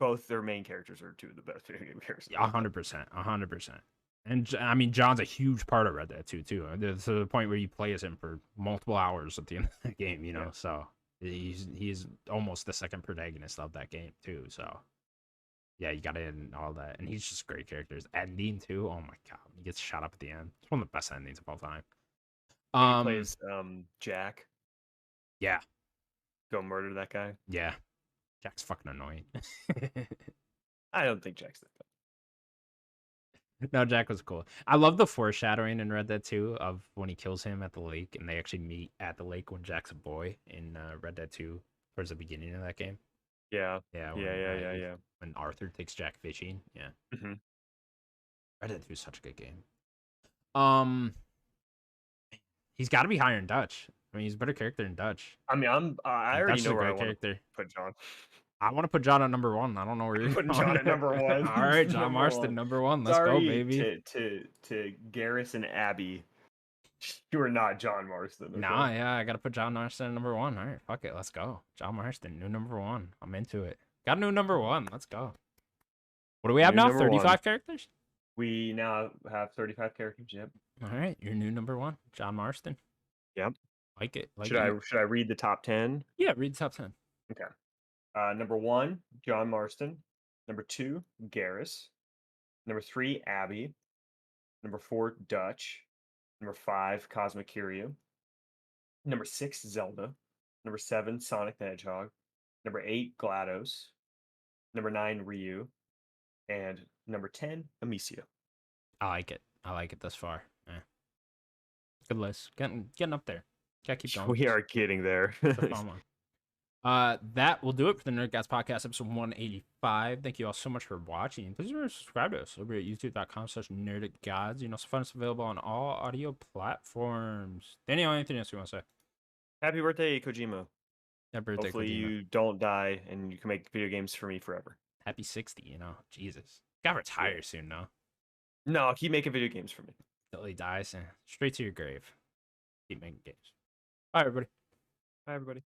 both their main characters are 2 of the best video game characters. 100%. 100%. And I mean, John's a huge part of Red Dead 2 too. To the point where you play as him for multiple hours at the end of the game. You know, so he's almost the second protagonist of that game too. So. Yeah, you got to end all that. And he's just great characters. Ending, too. Oh, my God. He gets shot up at the end. It's one of the best endings of all time. He plays Jack. Yeah. Go murder that guy. Yeah. Jack's fucking annoying. I don't think Jack's that bad. No, Jack was cool. I love the foreshadowing in Red Dead 2 of when he kills him at the lake. And they actually meet at the lake when Jack's a boy in Red Dead 2 towards the beginning of that game. Yeah. Yeah. Yeah. When Arthur takes Jack fishing. Yeah. Mm-hmm. Red Dead 2 is such a good game. He's got to be higher in Dutch. I mean, he's a better character in Dutch. I mean, I already know where I want to put John. I want to put John at number 1. I don't know where you're putting John at number 1. All right, John Marston, number 1. Let's go, baby. To Garrus and Abby. You are not John Marston. Okay? Nah, yeah, I got to put John Marston at number 1. All right, fuck it. Let's go. John Marston, new number 1. I'm into it. Got a new number 1. Let's go. What do we have now? 35 characters? We now have 35 characters, yep. All right, your new number 1, John Marston. Yep. Like it. Should I read the top 10? Yeah, read the top 10. Okay. Number 1, John Marston. Number 2, Garrus. Number 3, Abby. Number 4, Dutch. Number 5, Cosmic Kiryu. Number 6, Zelda. Number 7, Sonic the Hedgehog. Number 8, GLaDOS. Number 9, Ryu. And number 10, Amicia. I like it. I like it thus far. Good list. Getting up there. Gotta keep going. We are getting there. It's a fun one. That will do it for the Nerdcast Podcast, episode 185. Thank you all so much for watching. Please remember to subscribe to us over at youtube.com/nerdicgods. You know, find us available on all audio platforms. Daniel, anything else you want to say? Happy birthday, Kojima. Happy birthday, Hopefully Kojima. you don't die and you can make video games for me forever. Happy 60, you know. Jesus. Gotta retire soon, no? No, keep making video games for me. Till he dies. Straight to your grave. Keep making games. Bye, everybody. Bye, everybody.